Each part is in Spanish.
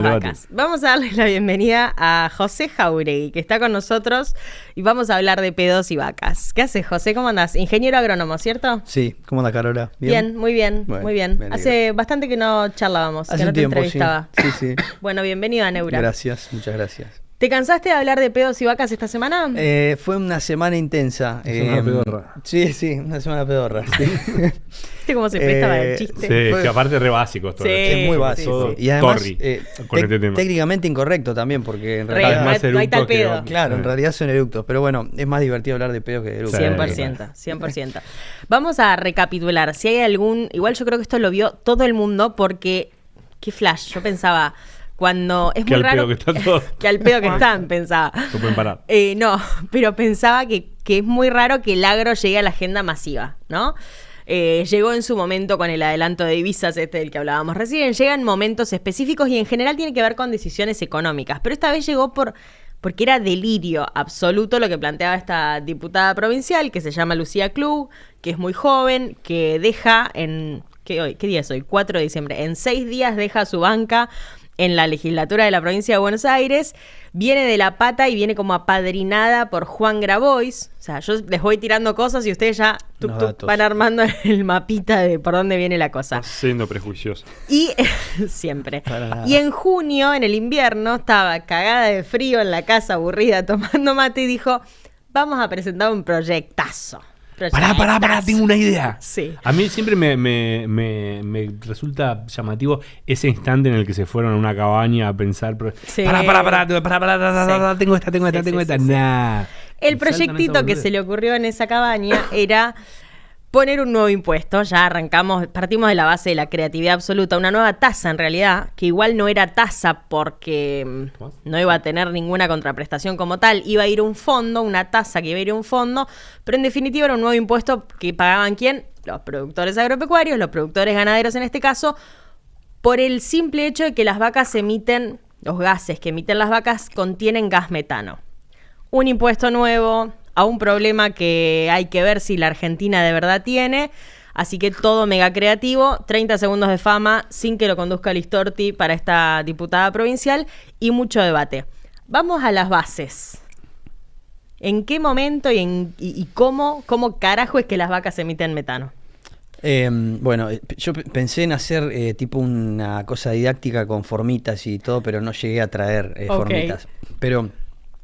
Vacas. Vamos a darle la bienvenida a José Jauregui, que está con nosotros y vamos a hablar de pedos y vacas. ¿Qué haces, José? ¿Cómo andás? Ingeniero agrónomo, ¿cierto? Sí, ¿cómo anda, Carola? Bien, muy bien, bueno, muy bien. Hace bastante que no charlábamos, Hace que no un te tiempo, entrevistaba. Sí. Bueno, bienvenido a Neura. Gracias, muchas gracias. ¿Te cansaste de hablar de pedos y vacas esta semana? Fue una semana intensa. Semana pedorra. Sí, una semana pedorra. Sí. ¿Viste cómo se presta para el chiste? Sí, Fue- que aparte es re básico esto. Sí, Es muy básico. sí. Y además, Torri, con este tema. técnicamente incorrecto también, porque en Re, realidad... Además, no hay tal eructos que pedo. no- Claro, en Sí. realidad son eructos, pero bueno, es más divertido hablar de pedos que de eructos. Sí. 100%, 100%. Vamos a recapitular. Si hay algún... Igual yo creo que esto lo vio todo el mundo porque... Qué flash. Yo pensaba... Cuando es Que muy al raro pedo que están todos. que al pedo que están, pensaba. No pueden parar. No, pero pensaba que es muy raro que el agro llegue a la agenda masiva, ¿no? Llegó en su momento con el adelanto de divisas del que hablábamos recién, llega en momentos específicos y en general tiene que ver con decisiones económicas, pero esta vez llegó porque era delirio absoluto lo que planteaba esta diputada provincial que se llama Lucía Klug, que es muy joven, que deja ¿qué día es hoy? 4 de diciembre. En 6 días deja su banca en la legislatura de la provincia de Buenos Aires, viene de la pata y viene como apadrinada por Juan Grabois. O sea, yo les voy tirando cosas y ustedes ya Los datos. van armando el mapita de por dónde viene la cosa. Siendo prejuicioso. Y siempre. Para nada. Y en junio, en el invierno, estaba cagada de frío en la casa, aburrida, tomando mate y dijo, vamos a presentar un proyectazo. Pará, tengo una idea. Sí. A mí siempre me resulta llamativo ese instante en el que se fueron a una cabaña a pensar. Sí. Pará, tengo esta. Sí. Nah. El Y saltan proyectito esa que boludez. se le ocurrió en esa cabaña era poner un nuevo impuesto. Ya partimos de la base de la creatividad absoluta, una nueva tasa en realidad, que igual no era tasa porque no iba a tener ninguna contraprestación como tal, iba a ir un fondo, una tasa que iba a ir a un fondo, pero en definitiva era un nuevo impuesto que pagaban ¿quién? Los productores agropecuarios, los productores ganaderos en este caso, por el simple hecho de que las vacas emiten, los gases que emiten las vacas contienen gas metano. Un impuesto nuevo a un problema que hay que ver si la Argentina de verdad tiene. Así que todo mega creativo, 30 segundos de fama sin que lo conduzca Listorti para esta diputada provincial y mucho debate. Vamos a las bases. ¿En qué momento y cómo carajo es que las vacas emiten metano? Bueno, yo pensé en hacer tipo una cosa didáctica con formitas y todo, pero no llegué a traer Ok. formitas. Pero...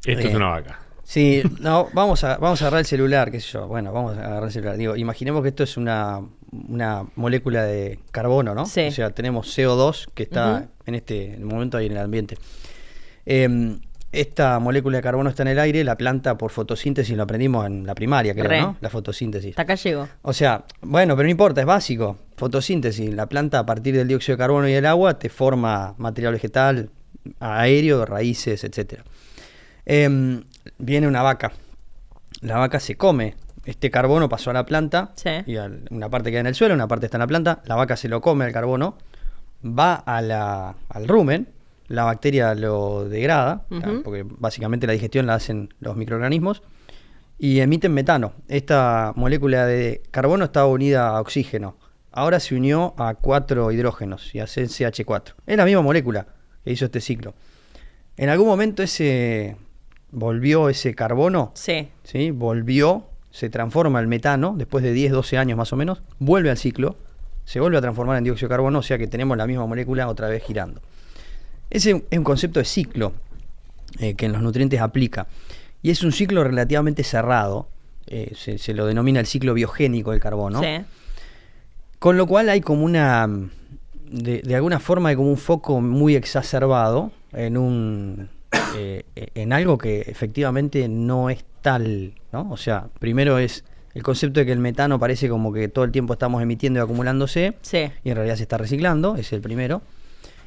Esto es una vaca. Sí, no, vamos a agarrar el celular, qué sé yo. Bueno, vamos a agarrar el celular. Digo, imaginemos que esto es una molécula de carbono, ¿no? Sí. O sea, tenemos CO2 que está Ujú. en el momento ahí en el ambiente. Esta molécula de carbono está en el aire, la planta por fotosíntesis, lo aprendimos en la primaria, creo, Re. ¿no? La fotosíntesis. Hasta acá llegó. O sea, bueno, pero no importa, es básico. Fotosíntesis, la planta a partir del dióxido de carbono y el agua te forma material vegetal, aéreo, raíces, etcétera. Viene una vaca. La vaca se come. Este carbono pasó a la planta. Sí. Y una parte queda en el suelo, una parte está en la planta. La vaca se lo come el carbono. Va al rumen. La bacteria lo degrada. Ujú. Porque básicamente la digestión la hacen los microorganismos. Y emiten metano. Esta molécula de carbono estaba unida a oxígeno. Ahora se unió a 4 hidrógenos y hace CH4. Es la misma molécula que hizo este ciclo. En algún momento volvió ese carbono, Sí. ¿sí? Volvió, se transforma el metano, después de 10, 12 años más o menos, vuelve al ciclo, se vuelve a transformar en dióxido de carbono, o sea que tenemos la misma molécula otra vez girando. Ese es un concepto de ciclo que en los nutrientes aplica. Y es un ciclo relativamente cerrado, se lo denomina el ciclo biogénico del carbono. Sí. Con lo cual hay como de alguna forma hay como un foco muy exacerbado en algo que efectivamente no es tal, ¿no? O sea, primero es el concepto de que el metano parece como que todo el tiempo estamos emitiendo y acumulándose, Sí. y en realidad se está reciclando, es el primero.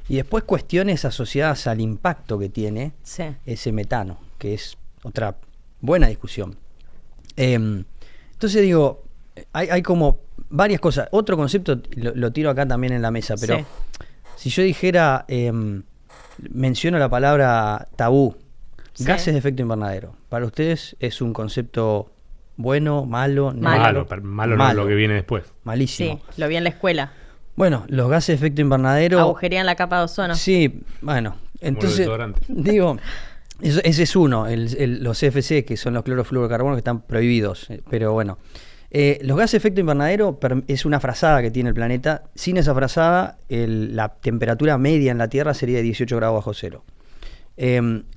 Y después cuestiones asociadas al impacto que tiene Sí. ese metano, que es otra buena discusión. Entonces digo, hay como varias cosas. Otro concepto lo tiro acá también en la mesa, pero Sí. si yo dijera, menciono la palabra tabú, Sí. gases de efecto invernadero, ¿para ustedes es un concepto bueno, malo, Malo. Malo no es lo que viene después. malísimo? Sí, lo vi en la escuela. Bueno, los gases de efecto invernadero... Agujerían la capa de ozono. Sí, bueno, entonces, desodorante. digo, ese es uno, los CFC, que son los clorofluorocarbonos que están prohibidos, pero bueno. Los gases de efecto invernadero es una frazada que tiene el planeta. Sin esa frazada, la temperatura media en la Tierra sería de 18 grados bajo cero.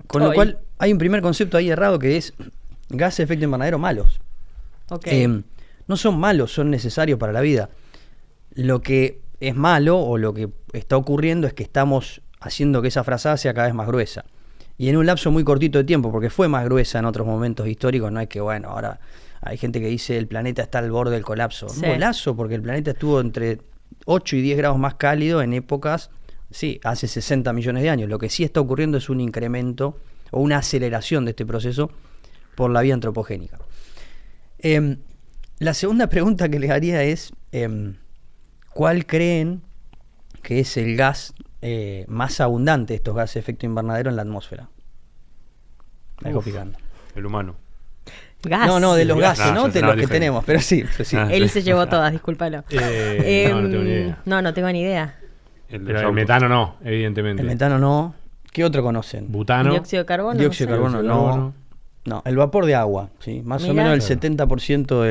Con lo cual, hay un primer concepto ahí errado que es gases de efecto invernadero malos. Okay. No son malos, son necesarios para la vida. Lo que es malo o lo que está ocurriendo es que estamos haciendo que esa frazada sea cada vez más gruesa. Y en un lapso muy cortito de tiempo, porque fue más gruesa en otros momentos históricos, no es que, bueno, ahora hay gente que dice el planeta está al borde del colapso. Sí. Un golazo, porque el planeta estuvo entre 8 y 10 grados más cálido en épocas, sí, hace 60 millones de años. Lo que sí está ocurriendo es un incremento o una aceleración de este proceso por la vía antropogénica. La segunda pregunta que les haría es, ¿cuál creen que es el gas más abundante de estos gases de efecto invernadero en la atmósfera? Me dejo picando. El humano. Gas. No, de los gases, no de los que diferente. tenemos, pero sí. Él se llevó todas, discúlpalo. No tengo ni idea. No tengo ni idea. Pero el metano no, evidentemente. El metano no. ¿Qué otro conocen? Butano. Dióxido de carbono. Dióxido de no sé. carbono Dióxido de no. carbono. No, el vapor de agua, sí. Más o Mirá. menos el 70%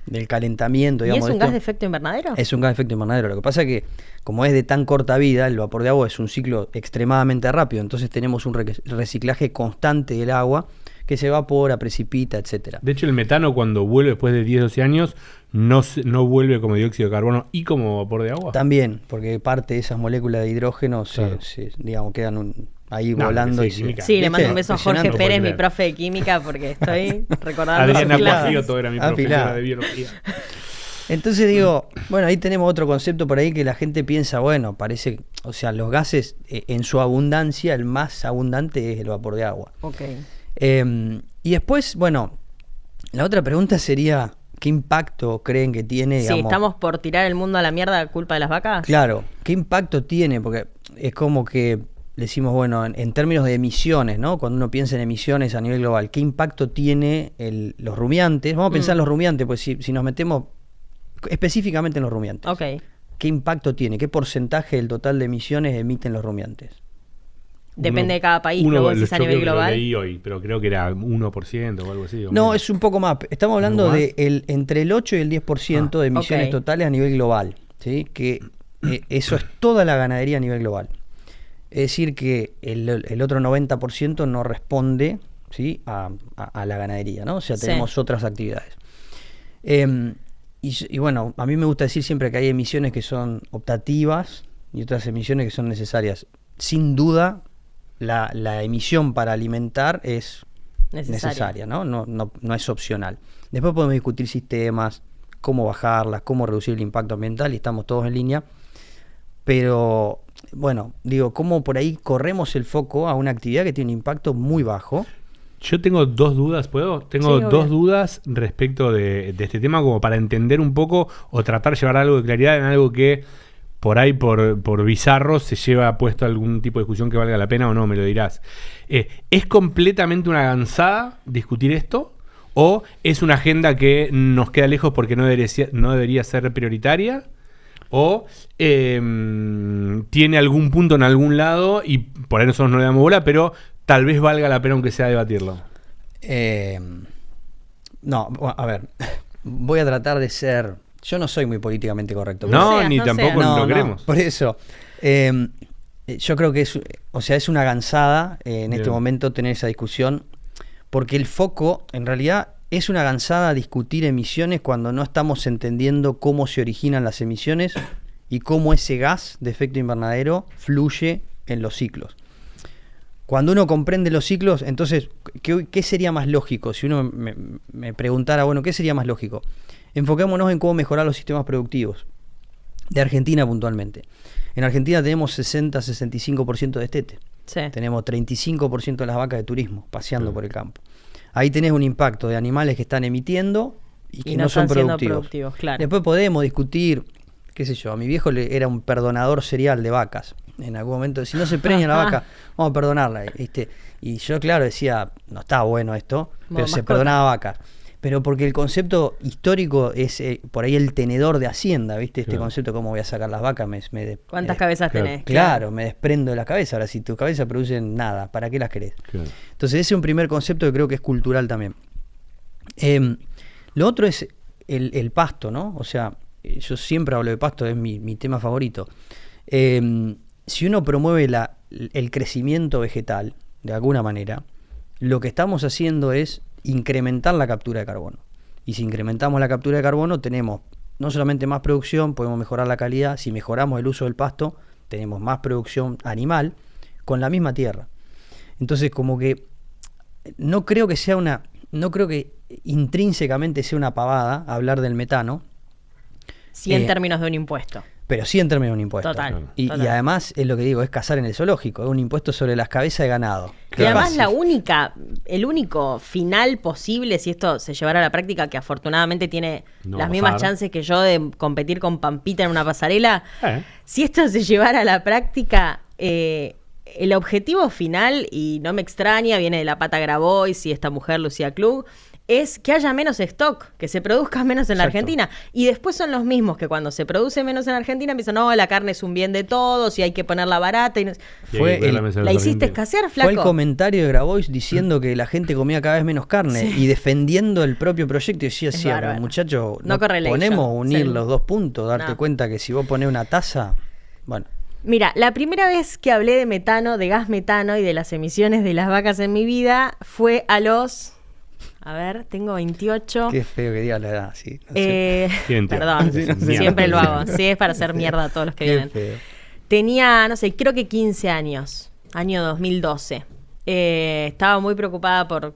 del calentamiento, ¿Y digamos. es un de gas de esto, efecto invernadero? es un gas de efecto invernadero. Lo que pasa es que, como es de tan corta vida, el vapor de agua es un ciclo extremadamente rápido. Entonces tenemos un reciclaje constante del agua que se evapora, precipita, etcétera. De hecho, el metano cuando vuelve después de 10, 12 años no vuelve como dióxido de carbono y como vapor de agua. También, porque parte de esas moléculas de hidrógeno Claro. digamos, quedan ahí No, volando. sí, Y se, química. Sí, le ¿viste? mando un beso a Jorge Impresionante. Pérez, mi creer. profe de química, porque estoy recordando Adriana sus clases. Guajioto era mi Afilada. profesora de biología. Entonces digo, bueno, ahí tenemos otro concepto por ahí que la gente piensa, bueno, parece, o sea, los gases en su abundancia, el más abundante es el vapor de agua. Ok. Y después, bueno, la otra pregunta sería, ¿qué impacto creen que tiene, Sí, digamos? estamos por tirar el mundo a la mierda a culpa de las vacas. Claro, ¿qué impacto tiene? Porque es como que decimos, bueno, en términos de emisiones, ¿no? Cuando uno piensa en emisiones a nivel global, ¿qué impacto tiene los rumiantes? Vamos a pensar en los rumiantes, pues si nos metemos específicamente en los rumiantes. Ok. ¿Qué impacto tiene? ¿Qué porcentaje del total de emisiones emiten los rumiantes? Depende de cada país, pero vos decís a yo nivel creo que global. Lo leí hoy, pero creo que era 1% o algo así. o No, menos. es un poco más. Estamos hablando ¿Algo más? de entre el 8 y el 10% de emisiones ok. totales a nivel global. ¿Sí? Que eso es toda la ganadería a nivel global. Es decir, que el otro 90% no responde, ¿sí? a la ganadería, ¿no? O sea, Sí. tenemos otras actividades. Y bueno, a mí me gusta decir siempre que hay emisiones que son optativas y otras emisiones que son necesarias. Sin duda, la emisión para alimentar es necesaria, ¿no? No es opcional. Después podemos discutir sistemas, cómo bajarlas, cómo reducir el impacto ambiental, y estamos todos en línea. Pero, bueno, digo, cómo por ahí corremos el foco a una actividad que tiene un impacto muy bajo. Yo tengo dos dudas, ¿puedo? Tengo Sí, dos obvio. dudas respecto de este tema, como para entender un poco o tratar de llevar algo de claridad en algo que por ahí, por bizarro, se lleva puesto algún tipo de discusión que valga la pena o no, me lo dirás. ¿Es completamente una gansada discutir esto? ¿O es una agenda que nos queda lejos porque no debería ser prioritaria? ¿O tiene algún punto en algún lado y por ahí nosotros no le damos bola, pero tal vez valga la pena aunque sea debatirlo? No, a ver, voy a tratar de ser... Yo no soy muy políticamente correcto. No, seas, ni no tampoco seas. lo queremos. por eso. Yo creo que es una gansada en este Bien. momento tener esa discusión, porque el foco, en realidad, es una gansada discutir emisiones cuando no estamos entendiendo cómo se originan las emisiones y cómo ese gas de efecto invernadero fluye en los ciclos. Cuando uno comprende los ciclos, entonces, ¿qué sería más lógico? Si uno me preguntara, bueno, ¿qué sería más lógico? Enfoquémonos en cómo mejorar los sistemas productivos. De Argentina puntualmente. En Argentina tenemos 60-65% de destete. Sí. Tenemos 35% de las vacas de turismo paseando por el campo. Ahí tenés un impacto de animales que están emitiendo y que Y no son están siendo productivos. productivos, claro. Después podemos discutir, qué sé yo, a mi viejo era un perdonador serial de vacas. En algún momento, si no se preña la vaca, vamos a perdonarla, ¿viste? Y yo, claro, decía, no está bueno esto, pero se mascota. perdonaba vacas. Pero porque el concepto histórico es por ahí el tenedor de Hacienda, ¿viste? Este concepto, ¿cómo voy a sacar las vacas? ¿Cuántas cabezas tenés? Claro, me desprendo de las cabezas. Ahora, si tus cabezas producen nada, ¿para qué las querés? Claro. Entonces, ese es un primer concepto que creo que es cultural también. Lo otro es el pasto, ¿no? O sea, yo siempre hablo de pasto, es mi tema favorito. Si uno promueve el crecimiento vegetal, de alguna manera, lo que estamos haciendo es incrementar la captura de carbono. Y si incrementamos la captura de carbono, tenemos no solamente más producción, podemos mejorar la calidad. Si mejoramos el uso del pasto, tenemos más producción animal con la misma tierra. Entonces, como que no creo que intrínsecamente sea una pavada hablar del metano. Sí, en términos de un impuesto. Pero sí en términos de un impuesto. Total. Y además, es lo que digo, es cazar en el zoológico, es un impuesto sobre las cabezas de ganado. Y además el único final posible, si esto se llevara a la práctica, que afortunadamente tiene las mismas chances que yo de competir con Pampita en una pasarela, si esto se llevara a la práctica, el objetivo final, y no me extraña, viene de la pata Grabois y esta mujer Lucía Klug, es que haya menos stock, que se produzca menos en la Argentina. Y después son los mismos que cuando se produce menos en Argentina empiezan, no, la carne es un bien de todos y hay que ponerla barata. Y no... ¿La hiciste escasear, flaco? Fue el comentario de Grabois diciendo que la gente comía cada vez menos carne y defendiendo el propio proyecto. Y decía, muchachos, no ponemos unir los dos puntos, darte cuenta que si vos ponés una taza, bueno... Mira, la primera vez que hablé de metano, de gas metano y de las emisiones de las vacas en mi vida fue a los... A ver, tengo 28. Qué feo que digas la edad, sí. No sé. Perdón, siempre lo hago. Sí, es para hacer mierda a todos los que vienen. Feo. Tenía, no sé, creo que 15 años, año 2012. Estaba muy preocupada por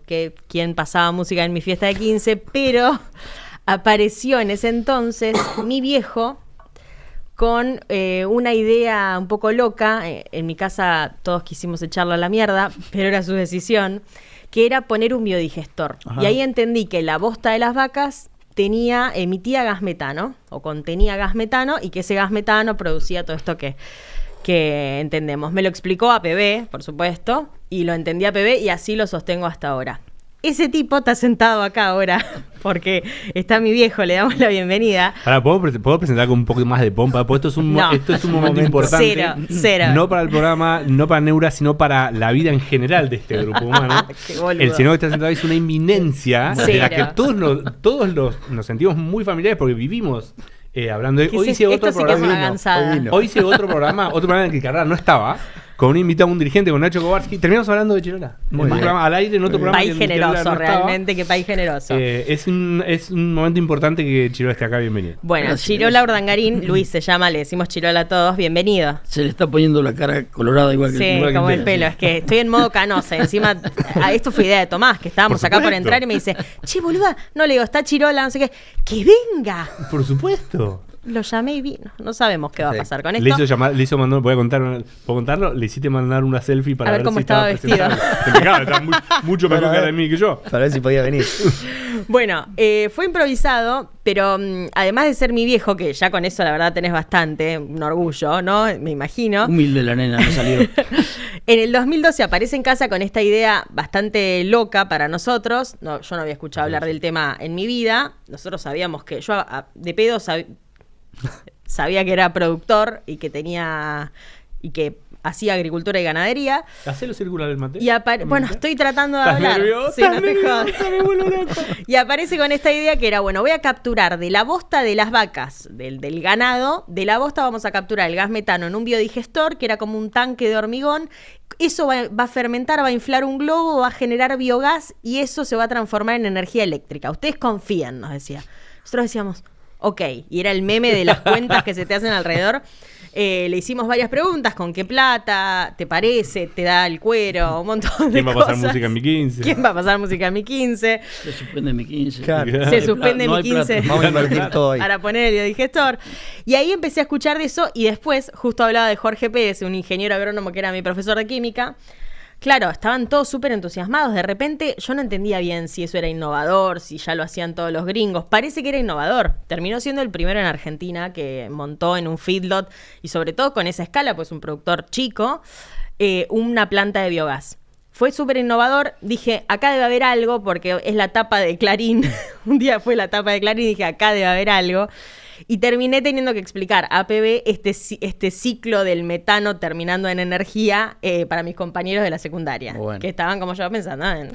quién pasaba música en mi fiesta de 15, pero apareció en ese entonces mi viejo con una idea un poco loca. En mi casa todos quisimos echarlo a la mierda, pero era su decisión, que era poner un biodigestor. Ajá. Y ahí entendí que la bosta de las vacas emitía gas metano, o contenía gas metano, y que ese gas metano producía todo esto que entendemos. Me lo explicó APB, por supuesto, y lo entendí APB, y así lo sostengo hasta ahora. Ese tipo está sentado acá ahora porque está mi viejo, le damos la bienvenida. Ahora, ¿puedo presentar con un poco más de pompa? Pues esto es un momento importante. Cero. No para el programa, no para Neura, sino para la vida en general de este grupo humano. El señor que está sentado es una inminencia de la que todos nos sentimos muy familiares porque vivimos hablando de... Hoy hice otro programa. Hoy hice otro programa en el que Carrera no estaba. Con un invitado, un dirigente, con Nacho Kovarsky. Terminamos hablando de Chirola. Un programa al aire, en otro programa. País generoso, realmente, qué país generoso. Es un momento importante que Chirola esté acá, bienvenido. Bueno, Chirola Urdangarín, Luis se llama, le decimos Chirola a todos, bienvenido. Se le está poniendo la cara colorada igual que como el pelo. Es que estoy en modo canosa. Encima, esto fue idea de Tomás, que estábamos acá por entrar y me dice, che, boluda, no le digo, está Chirola, no sé qué. ¡Que venga! Por supuesto. Lo llamé y vino. No sabemos qué va a pasar con esto. Le hizo mandar, ¿puedo contarlo? Le hiciste mandar una selfie para ver cómo estaba vestido. Está mucho mejor cara de mí que yo. Para ver si podía venir. Bueno, fue improvisado, pero además de ser mi viejo, que ya con eso la verdad tenés bastante, un orgullo, ¿no? Me imagino. Humilde la nena, no salió. En el 2012 aparece en casa con esta idea bastante loca para nosotros. No, yo no había escuchado hablar del tema en mi vida. Nosotros sabíamos que yo de pedo sabía que era productor y que hacía agricultura y ganadería. Hacelo circular el mate. Bueno, estoy tratando de hablar. Sí, no te jodas. Y aparece con esta idea que era, bueno, voy a capturar de la bosta de las vacas, del ganado, de la bosta vamos a capturar el gas metano en un biodigestor, que era como un tanque de hormigón. Eso va a fermentar, va a inflar un globo, va a generar biogás y eso se va a transformar en energía eléctrica. Ustedes confían, nos decía. Nosotros decíamos... Ok, y era el meme de las cuentas que se te hacen alrededor. Le hicimos varias preguntas, ¿con qué plata? ¿Te parece? ¿Te da el cuero? Un montón de cosas. ¿Quién va a pasar música en mi 15? ¿Quién va a pasar música en mi 15? Se suspende mi 15. Claro. Se suspende mi 15. Vamos a invertir todo ahí. Para poner el biodigestor. Y ahí empecé a escuchar de eso y después, justo hablaba de Jorge Pérez, un ingeniero agrónomo que era mi profesor de química. Claro, estaban todos súper entusiasmados. De repente yo no entendía bien si eso era innovador, si ya lo hacían todos los gringos. Parece que era innovador. Terminó siendo el primero en Argentina que montó en un feedlot y sobre todo con esa escala, pues un productor chico, una planta de biogás. fue súper innovador. Dije, acá debe haber algo, porque es la tapa de Clarín. Un día fue la tapa de Clarín y dije, acá debe haber algo. Y terminé teniendo que explicar a APB este ciclo del metano terminando en energía para mis compañeros de la secundaria. Bueno. Que estaban como yo pensando en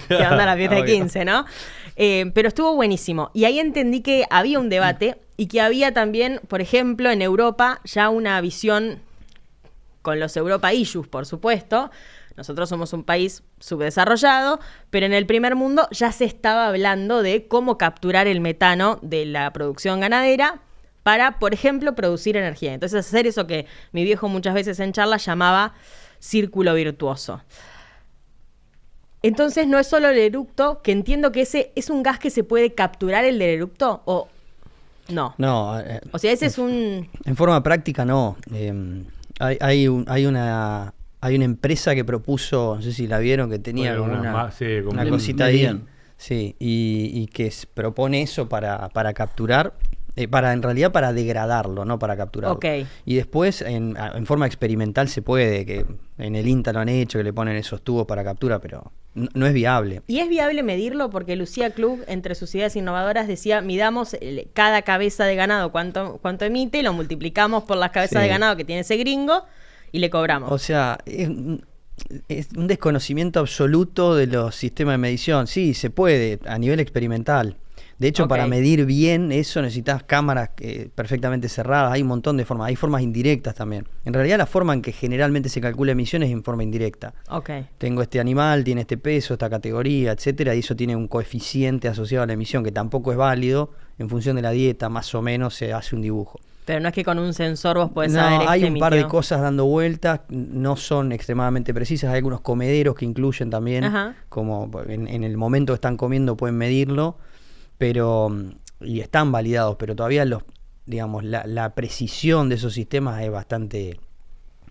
qué onda la fiesta de 15, ¿no? Pero estuvo buenísimo. Y ahí entendí que había un debate y que había también, por ejemplo, en Europa ya una visión con los Europa Issues, por supuesto. Nosotros somos un país subdesarrollado, pero en el primer mundo ya se estaba hablando de cómo capturar el metano de la producción ganadera para, por ejemplo, producir energía. Entonces, hacer eso que mi viejo muchas veces en charlas llamaba círculo virtuoso. Entonces, no es solo el eructo, que entiendo que ese es un gas que se puede capturar, el del eructo, o no. No. O sea, ese es un... En forma práctica, no. Hay una empresa que propuso, no sé si la vieron, que tenía Bueno, como una como cosita ahí. medían. Sí, y que propone eso para capturar, en realidad para degradarlo, no para capturarlo. Ok. Y después, en forma experimental se puede, que en el INTA lo han hecho, que le ponen esos tubos para captura, pero no es viable. ¿Y es viable medirlo? Porque Lucía Klug, entre sus ideas innovadoras, decía, midamos cada cabeza de ganado cuánto emite, lo multiplicamos por las cabezas Sí. de ganado que tiene ese gringo y le cobramos. O sea, es un desconocimiento absoluto de los sistemas de medición. Sí, se puede, a nivel experimental. De hecho, Ok. para medir bien eso necesitas cámaras perfectamente cerradas. Hay un montón de formas. Hay formas indirectas también. En realidad, la forma en que generalmente se calcula emisiones es en forma indirecta. Ok. Tengo este animal, tiene este peso, esta categoría, etcétera, y eso tiene un coeficiente asociado a la emisión que tampoco es válido. En función de la dieta, más o menos, se hace un dibujo. Pero no es que con un sensor vos podés No, saber hay un par de emitió. cosas dando vueltas, no son extremadamente precisas. Hay algunos comederos que incluyen también, Ajá. como en el momento que están comiendo pueden medirlo, pero y están validados, pero todavía la precisión de esos sistemas es bastante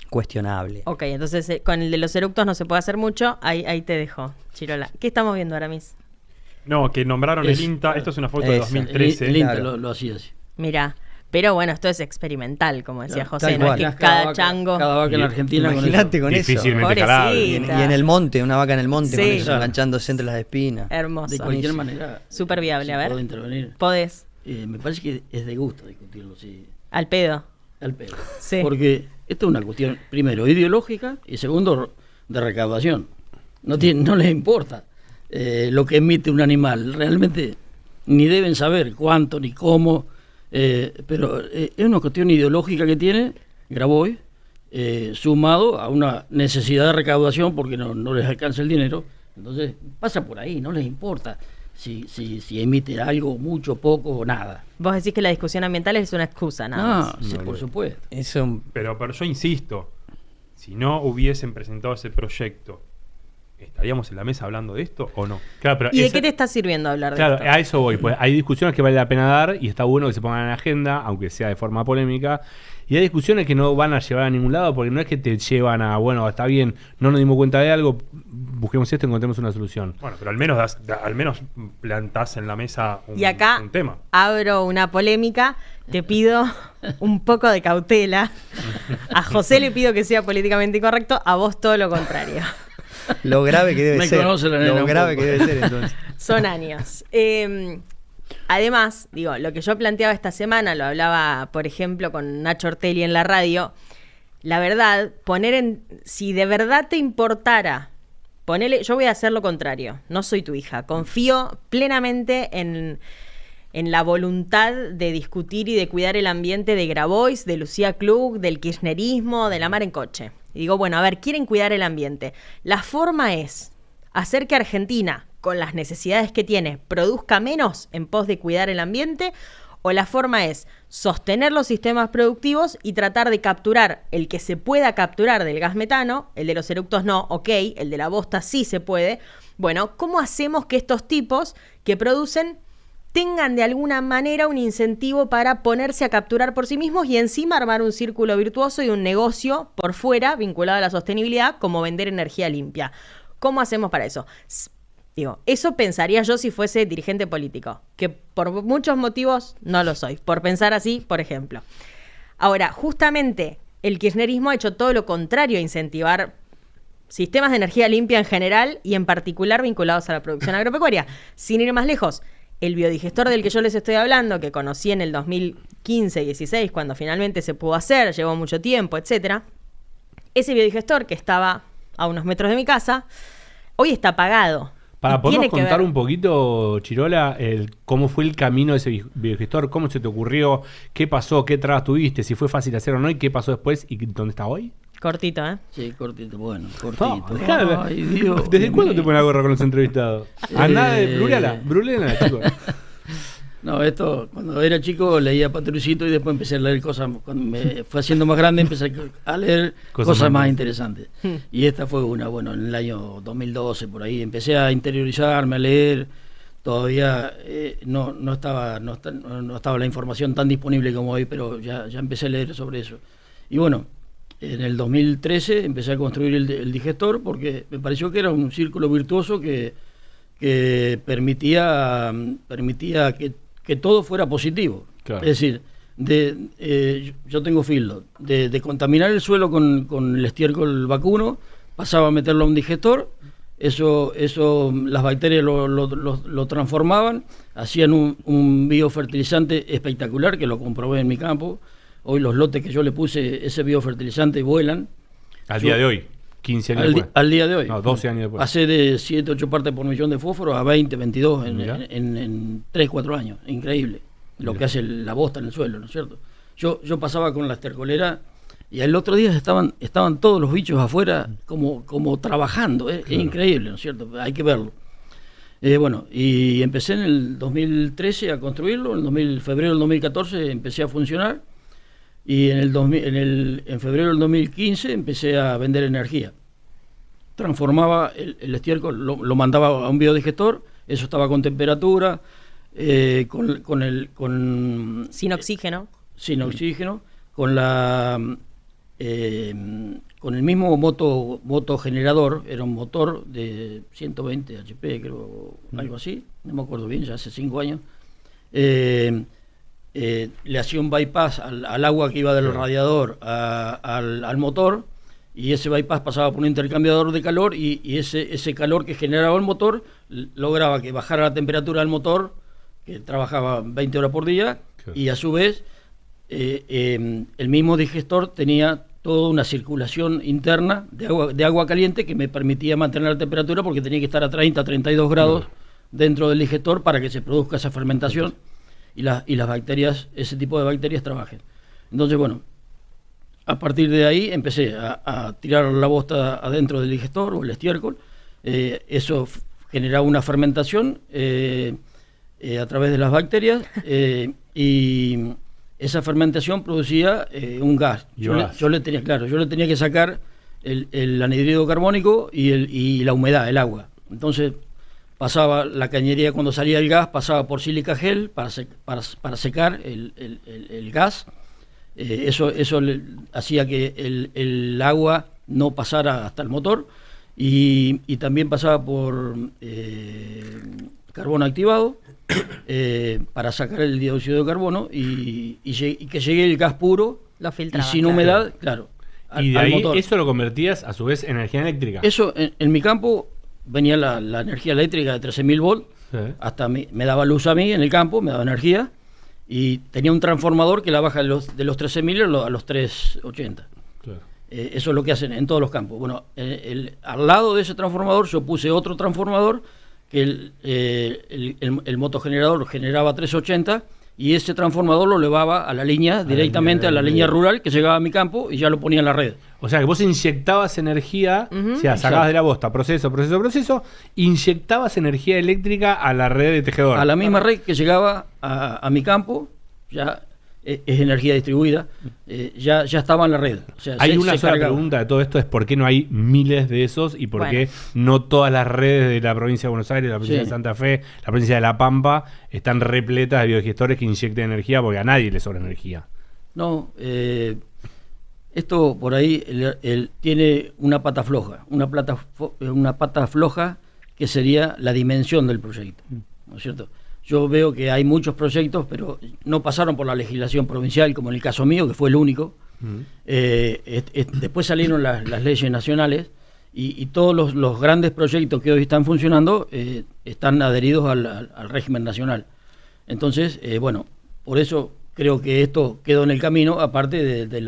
cuestionable. Ok, entonces con el de los eructos no se puede hacer mucho. Ahí te dejo, Chirola. ¿Qué estamos viendo ahora, Miss? No, que nombraron Es- el INTA. Esto es una foto de Esa. 2013. El INTA Claro. lo hacía así. Mira, pero bueno, esto es experimental, como decía Claro, José, tal no es cual. que Cada cada vaca- chango... Cada vaca en Y- Argentina con Imagínate eso. con eso. Difícilmente Pobrecita. calable. Y en el monte, una vaca en el monte, con Sí. eso, Claro. enganchándose entre las espinas. Hermoso. De cualquier Buenísimo. manera. Súper viable, si a ver. puedo intervenir. Podés, Me parece que es de gusto discutirlo, sí, al pedo. al pedo. Sí. Porque esto es una cuestión, primero, ideológica y segundo, de recaudación. No les importa lo que emite un animal. Realmente ni deben saber cuánto ni cómo. Pero es una cuestión ideológica que tiene Grabois, sumado a una necesidad de recaudación porque no les alcanza el dinero. Entonces pasa por ahí, no les importa si emite algo, mucho, poco o nada. Vos decís que la discusión ambiental es una excusa, nada más. Sí, por supuesto. Eso Pero yo insisto, si no hubiesen presentado ese proyecto, ¿estaríamos en la mesa hablando de esto o no? Claro, pero ¿Y de ese- qué te está sirviendo hablar de Claro, esto? a eso voy. Pues hay discusiones que vale la pena dar y está bueno que se pongan en la agenda, aunque sea de forma polémica. Y hay discusiones que no van a llevar a ningún lado porque no es que te llevan a, bueno, está bien, no nos dimos cuenta de algo, busquemos esto y encontremos una solución. Bueno, pero al menos plantás en la mesa Y acá un tema. abro una polémica, te pido un poco de cautela. A José le pido que sea políticamente incorrecto, a vos todo lo contrario. lo grave que debe Me ser. conoce la nena Lo un grave poco. que debe ser entonces. Son años. Además, digo, lo que yo planteaba esta semana, lo hablaba, por ejemplo, con Nacho Ortelli en la radio, la verdad, si de verdad te importara, yo voy a hacer lo contrario, no soy tu hija, confío plenamente en la voluntad de discutir y de cuidar el ambiente de Grabois, de Lucía Klug, del kirchnerismo, de la mar en coche. Y digo, bueno, a ver, quieren cuidar el ambiente. La forma es hacer que Argentina, con las necesidades que tiene, produzca menos en pos de cuidar el ambiente, o la forma es sostener los sistemas productivos y tratar de capturar el que se pueda capturar del gas metano, el de los eructos no, ok, el de la bosta sí se puede. Bueno, ¿cómo hacemos que estos tipos que producen tengan de alguna manera un incentivo para ponerse a capturar por sí mismos y encima armar un círculo virtuoso y un negocio por fuera vinculado a la sostenibilidad como vender energía limpia? ¿Cómo hacemos para eso? Digo, eso pensaría yo si fuese dirigente político, que por muchos motivos no lo soy, por pensar así, por ejemplo. Ahora, justamente el kirchnerismo ha hecho todo lo contrario a incentivar sistemas de energía limpia en general y en particular vinculados a la producción agropecuaria. Sin ir más lejos, el biodigestor del que yo les estoy hablando, que conocí en el 2015-16, cuando finalmente se pudo hacer, llevó mucho tiempo, etcétera. Ese biodigestor que estaba a unos metros de mi casa, hoy está apagado. ¿Podemos contar un poquito, Chirola, cómo fue el camino de ese biodigestor? ¿Cómo se te ocurrió? ¿Qué pasó? ¿Qué trabas tuviste? ¿Si fue fácil hacer o no? ¿Y qué pasó después? ¿Y dónde está hoy? Cortito, ¿eh? Sí, cortito, bueno, cortito. No, Ay, Dios, ¿desde cuándo te pones la gorra con los entrevistados? Andá de Brulena, chicos. No, esto, cuando era chico leía Patricito y después empecé a leer cosas, cuando me fue haciendo más grande empecé a leer cosas más interesantes. Y esta fue una, bueno, en el año 2012 por ahí, empecé a interiorizarme, a leer, todavía no estaba la información tan disponible como hoy, pero ya empecé a leer sobre eso. Y bueno, en el 2013 empecé a construir el digestor porque me pareció que era un círculo virtuoso que permitía que todo fuera positivo. Claro. Es decir, yo tengo feedlot, de contaminar el suelo con el estiércol vacuno, pasaba a meterlo a un digestor, eso las bacterias lo transformaban, hacían un biofertilizante espectacular, que lo comprobé en mi campo. Hoy los lotes que yo le puse ese biofertilizante vuelan. Al día de hoy, 15 años después. Al día de hoy. No, 12 años después. Pasé de 7, 8 partes por millón de fósforo a 20, 22 en 3, 4 años. Increíble lo que hace la bosta en el suelo, ¿no es cierto? Yo pasaba con la estercolera y el otro día estaban todos los bichos afuera como trabajando. Es increíble, ¿no es cierto? Hay que verlo. Bueno, y empecé en el 2013 a construirlo, en febrero del 2014 empecé a funcionar. Y en febrero del 2015 empecé a vender energía. Transformaba el estiércol, lo mandaba a un biodigestor, eso estaba con temperatura, sin oxígeno. Sin oxígeno, con el mismo motogenerador, era un motor de 120 HP, creo, algo así, no me acuerdo bien, ya hace 5 años. Le hacía un bypass al agua que iba del radiador al motor, y ese bypass pasaba por un intercambiador de calor y ese calor que generaba el motor lograba que bajara la temperatura del motor, que trabajaba 20 horas por día, y a su vez el mismo digestor tenía toda una circulación interna de agua caliente que me permitía mantener la temperatura, porque tenía que estar a 30, 32 grados dentro del digestor para que se produzca esa fermentación y las bacterias, ese tipo de bacterias trabajen. Entonces, bueno, a partir de ahí empecé a tirar la bosta adentro del digestor o el estiércol. Eso generaba una fermentación a través de las bacterias, y esa fermentación producía un gas. Yo le tenía que sacar el anhidrido carbónico y la humedad, el agua. Entonces pasaba la cañería, cuando salía el gas, pasaba por sílica gel para secar el gas. Eso hacía que el agua no pasara hasta el motor, y también pasaba por carbono activado para sacar el dióxido de carbono y que llegue el gas puro y sin humedad, claro. Y de ahí motor. Eso lo convertías a su vez en energía eléctrica. Eso en mi campo venía la energía eléctrica de 13.000 volts, hasta me daba luz a mí en el campo, me daba energía, y tenía un transformador que la baja de los 13.000 a los 380. Claro. Eso es lo que hacen en todos los campos. Bueno, al lado de ese transformador yo puse otro transformador que el motogenerador generaba 380, y ese transformador lo elevaba a la línea, directamente a la línea rural que llegaba a mi campo, y ya lo ponía en la red. O sea que vos inyectabas energía, o sea, sacabas de la bosta, proceso, inyectabas energía eléctrica a la red de tejedor. A la misma red que llegaba a mi campo, ya es energía distribuida, ya estaba en la red. O sea, hay una sola pregunta de todo esto, es por qué no hay miles de esos, y por qué no todas las redes de la provincia de Buenos Aires, la provincia de Santa Fe, la provincia de La Pampa, están repletas de biodigestores que inyecten energía, porque a nadie le sobra energía. No, esto por ahí tiene una pata floja, una pata floja que sería la dimensión del proyecto, ¿no es cierto? Yo veo que hay muchos proyectos, pero no pasaron por la legislación provincial, como en el caso mío, que fue el único. Después salieron las leyes nacionales, y todos los grandes proyectos que hoy están funcionando están adheridos al régimen nacional. Entonces, bueno, por eso creo que esto quedó en el camino, aparte de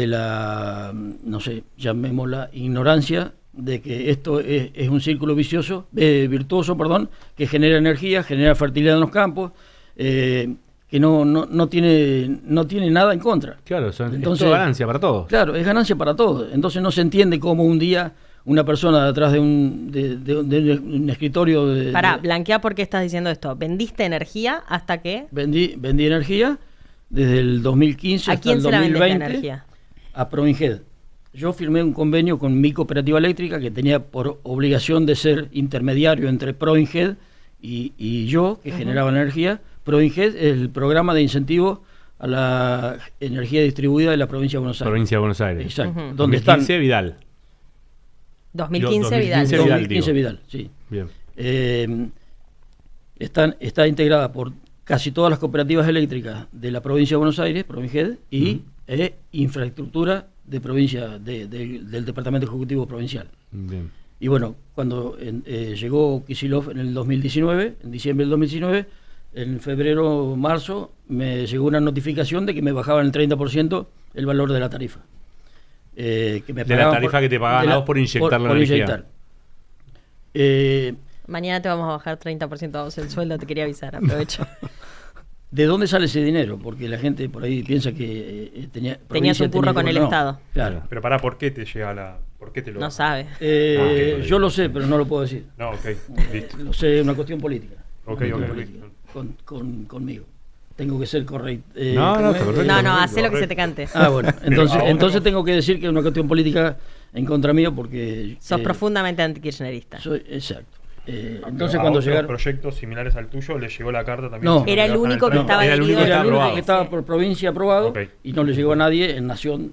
la, no sé, llamémosla ignorancia, de que esto es un círculo virtuoso, que genera energía, genera fertilidad en los campos, que no tiene nada en contra. Claro, es Entonces, ganancia para todos. Claro, es ganancia para todos. Entonces no se entiende cómo un día una persona detrás de un escritorio... Pará, blanquea por qué estás diciendo esto. ¿Vendiste energía hasta que? Vendí energía desde el 2015 ¿A hasta quién el se la 2020. vendiste energía? A Proinged. Yo firmé un convenio con mi cooperativa eléctrica que tenía por obligación de ser intermediario entre Proinged y yo, que generaba energía. Proinged es el programa de incentivo a la energía distribuida de la provincia de Buenos Aires. Provincia de Buenos Aires. Exacto. Ujú. Donde están 2015 Vidal. 2015 Vidal. 2015 Vidal, sí. Bien. Está integrada por casi todas las cooperativas eléctricas de la provincia de Buenos Aires, Proinged, y infraestructura de provincia del Departamento Ejecutivo Provincial. Bien. Y bueno, cuando llegó Kicillof en el 2019, en diciembre del 2019, en febrero, marzo, me llegó una notificación de que me bajaban el 30% el valor de la tarifa. Que me De la tarifa que te pagaban a vos por inyectar la energía. Mañana te vamos a bajar 30% a vos el sueldo, te quería avisar, aprovecho. ¿De dónde sale ese dinero? Porque la gente por ahí piensa que Tenías un curro con el no, Estado. Claro. Pero pará, ¿por qué te llega la...? ¿Por qué te lo No bajan? sabe. Yo lo sé, pero no lo puedo decir. No, ok, listo. Lo sé, es una cuestión política. Ok, Una cuestión ok, política. ok. Conmigo. Tengo que ser correcto. No, está correcto. No, hacé lo que se te cante. Ah, bueno. Pero Entonces tengo que decir que es una cuestión política en contra mío porque... Sos profundamente antikirchnerista. Exacto. Pero Entonces a cuando otros llegaron... proyectos similares al tuyo le llegó la carta también. No. diciendo Era el le bajan único que 30%. estaba Era el único que adherido estaba al aprobado. que estaba por provincia aprobado Ok. y no le llegó a nadie en Nación.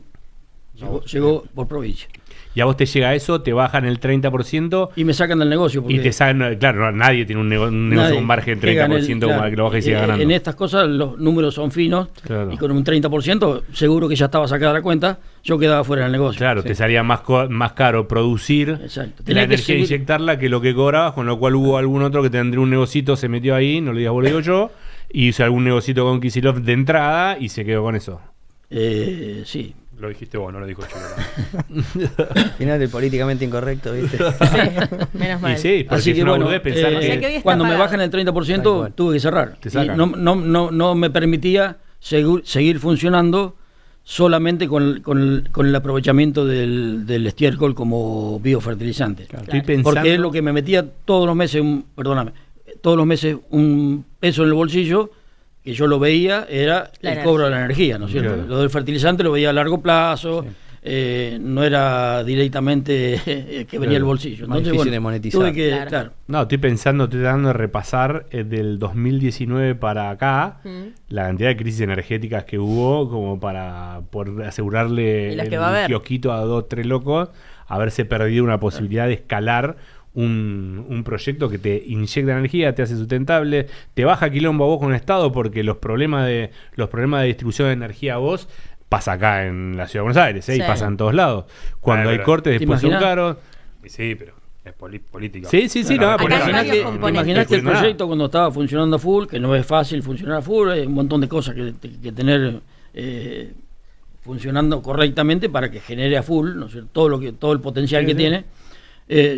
Llegó por provincia. Y a vos te llega eso, te bajan el 30% Y me sacan del negocio. Porque y te sacan, claro, nadie tiene un negocio nadie con margen que del gane 30% como claro, para que lo baje y siga ganando. En estas cosas los números son finos Claro. y con un 30% seguro que ya estaba sacada la cuenta, yo quedaba fuera del negocio. Claro, te salía más caro producir Exacto. la Tenía que energía e seguir- inyectarla que lo que cobrabas, con lo cual hubo algún otro que tendría un negocito, se metió ahí, no lo digas vos, lo digo yo, y hizo algún negocito con Kicillof de entrada y se quedó con eso. Sí. Lo dijiste vos, no lo dijo Chico. Final del políticamente incorrecto, ¿viste? Menos mal. Y sí, porque Así es que una bueno, boludez pensar O sea que hoy que... está cuando me pagado. bajan el Tal 30% cual. tuve que cerrar. Te Y sacan. no me permitía seguir funcionando solamente con el aprovechamiento del estiércol como biofertilizante. Estoy pensando... Porque es lo que me metía todos los meses, todos los meses un peso en el bolsillo, que yo lo veía, era La el energía. cobro de la energía, ¿no es cierto? Claro. Lo del fertilizante lo veía a largo plazo, no era directamente que venía el bolsillo. Más difícil de monetizar. tuve que, Claro. claro, No, estoy tratando de repasar del 2019 para acá la cantidad de crisis energéticas que hubo como para por asegurarle Y las que el va a haber. kiosquito a 2, 3 locos, haberse perdido una posibilidad de escalar un proyecto que te inyecta energía, te hace sustentable, te baja quilombo a vos con el Estado porque los problemas de distribución de energía a vos pasa acá en la Ciudad de Buenos Aires, y Sí. pasa en todos lados. Cuando hay Pero, cortes ¿te después son imaginas? caros. Y sí, pero es política. Sí, Claro, no, por Acá eso. hay varios componentes. Imaginás que el Nada. proyecto cuando estaba funcionando a full, que no es fácil funcionar a full, hay un montón de cosas que tener funcionando correctamente para que genere a full, ¿no es cierto? Todo el potencial que tiene.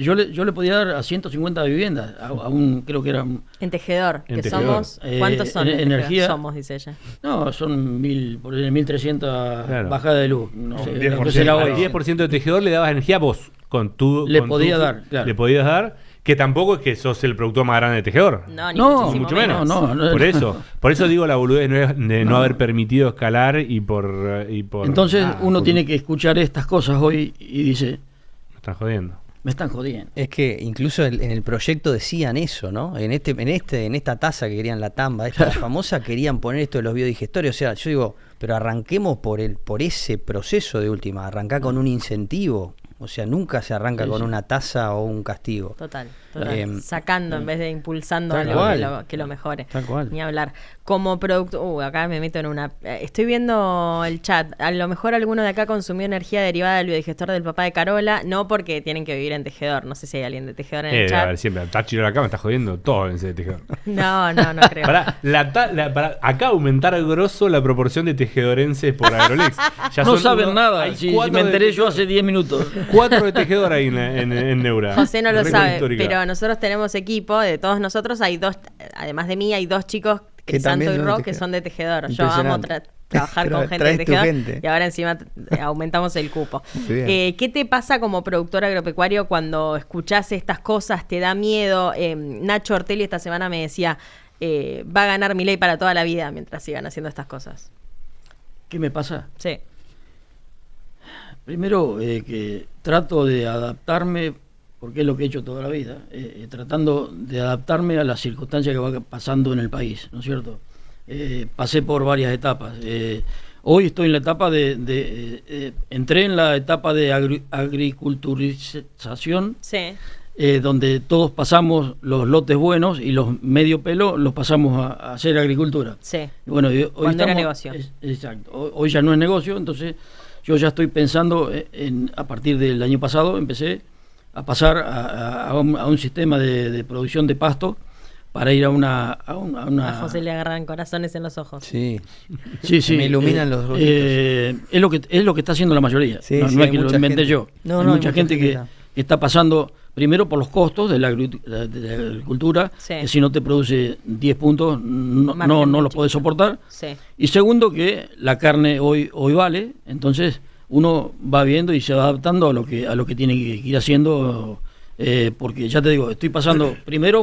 Yo le podía dar a 150 viviendas, a un, creo que eran, En Tejedor, En que Tejedor. somos... ¿Cuántos son? en energía- Tejedor? Somos, dice ella. no, son 1.300 Claro. bajadas de luz, no sé, 10%, lo que será hoy. Al 10% de tejedor le dabas energía a vos. Le podía dar, claro. Le podías dar, que tampoco es que sos el productor más grande de tejedor. No, ni No, muchísimo mucho menos. No, Por eso digo la boludez de no haber permitido escalar y por Entonces uno por- tiene que escuchar estas cosas hoy y dice, Me están jodiendo. me están jodiendo. Es que incluso en el proyecto decían eso, ¿no? En esta tasa que querían la tamba, esta famosa, querían poner esto de los biodigestores. O sea, yo digo, pero arranquemos por ese proceso de última, arrancar con un incentivo. O sea, nunca se arranca Sí, con sí. una tasa o un castigo. Total. Sacando En vez de impulsando tal algo cual. que lo mejore. Tal cual. Ni hablar. Como producto, acá me meto en una. Estoy viendo el chat. A lo mejor alguno de acá consumió energía derivada del biodigestor del papá de Carola, no porque tienen que vivir en Tejedor. No sé si hay alguien de Tejedor en el A chat. ver, siempre, Tachi acá me está jodiendo todo en ese tejedor. No creo. Para acá aumentar grosso la proporción de tejedorenses por Agrolex. Ya No son saben nada. hay Si cuatro me enteré de- yo hace 10 minutos. 4 de tejedor ahí en Neura. José no lo Récord sabe, histórica. pero nosotros tenemos equipo, de todos nosotros hay dos, además de mí, hay dos chicos, Que Crisanto también y son de Ro, que tejedor. son de Tejedor. Yo amo Impresionante. trabajar con gente de Traes tu Tejedor gente. y ahora encima aumentamos el cupo. Bien. ¿Qué te pasa como productor agropecuario cuando escuchás estas cosas? ¿Te da miedo? Nacho Ortelli esta semana me decía, va a ganar Milei para toda la vida mientras sigan haciendo estas cosas. ¿Qué me pasa? Sí, Primero, que trato de adaptarme, porque es lo que he hecho toda la vida, tratando de adaptarme a las circunstancias que van pasando en el país, ¿no es cierto? Pasé por varias etapas. Hoy estoy en la etapa entré en la etapa de agriculturización, sí, donde todos pasamos los lotes buenos y los medio pelo los pasamos a hacer agricultura. sí. Y bueno, hoy Cuando era negocio. Exacto. Hoy ya no es negocio, entonces yo ya estoy pensando a partir del año pasado empecé a pasar a un sistema de producción de pasto para ir a una... A José le agarran corazones en los ojos. Sí. Sí, sí. Me iluminan los ojitos. Es lo que está haciendo la mayoría. Sí, no sí, no es hay que lo mucha inventé gente. yo. No, Hay no, mucha gente que está. está pasando primero por los costos de la agricultura, Sí. que si no te produce 10 puntos no Margen los mucho. podés soportar. Sí. Y segundo, que la carne hoy vale, entonces uno va viendo y se va adaptando a lo que tiene que ir haciendo, porque ya te digo, estoy pasando primero a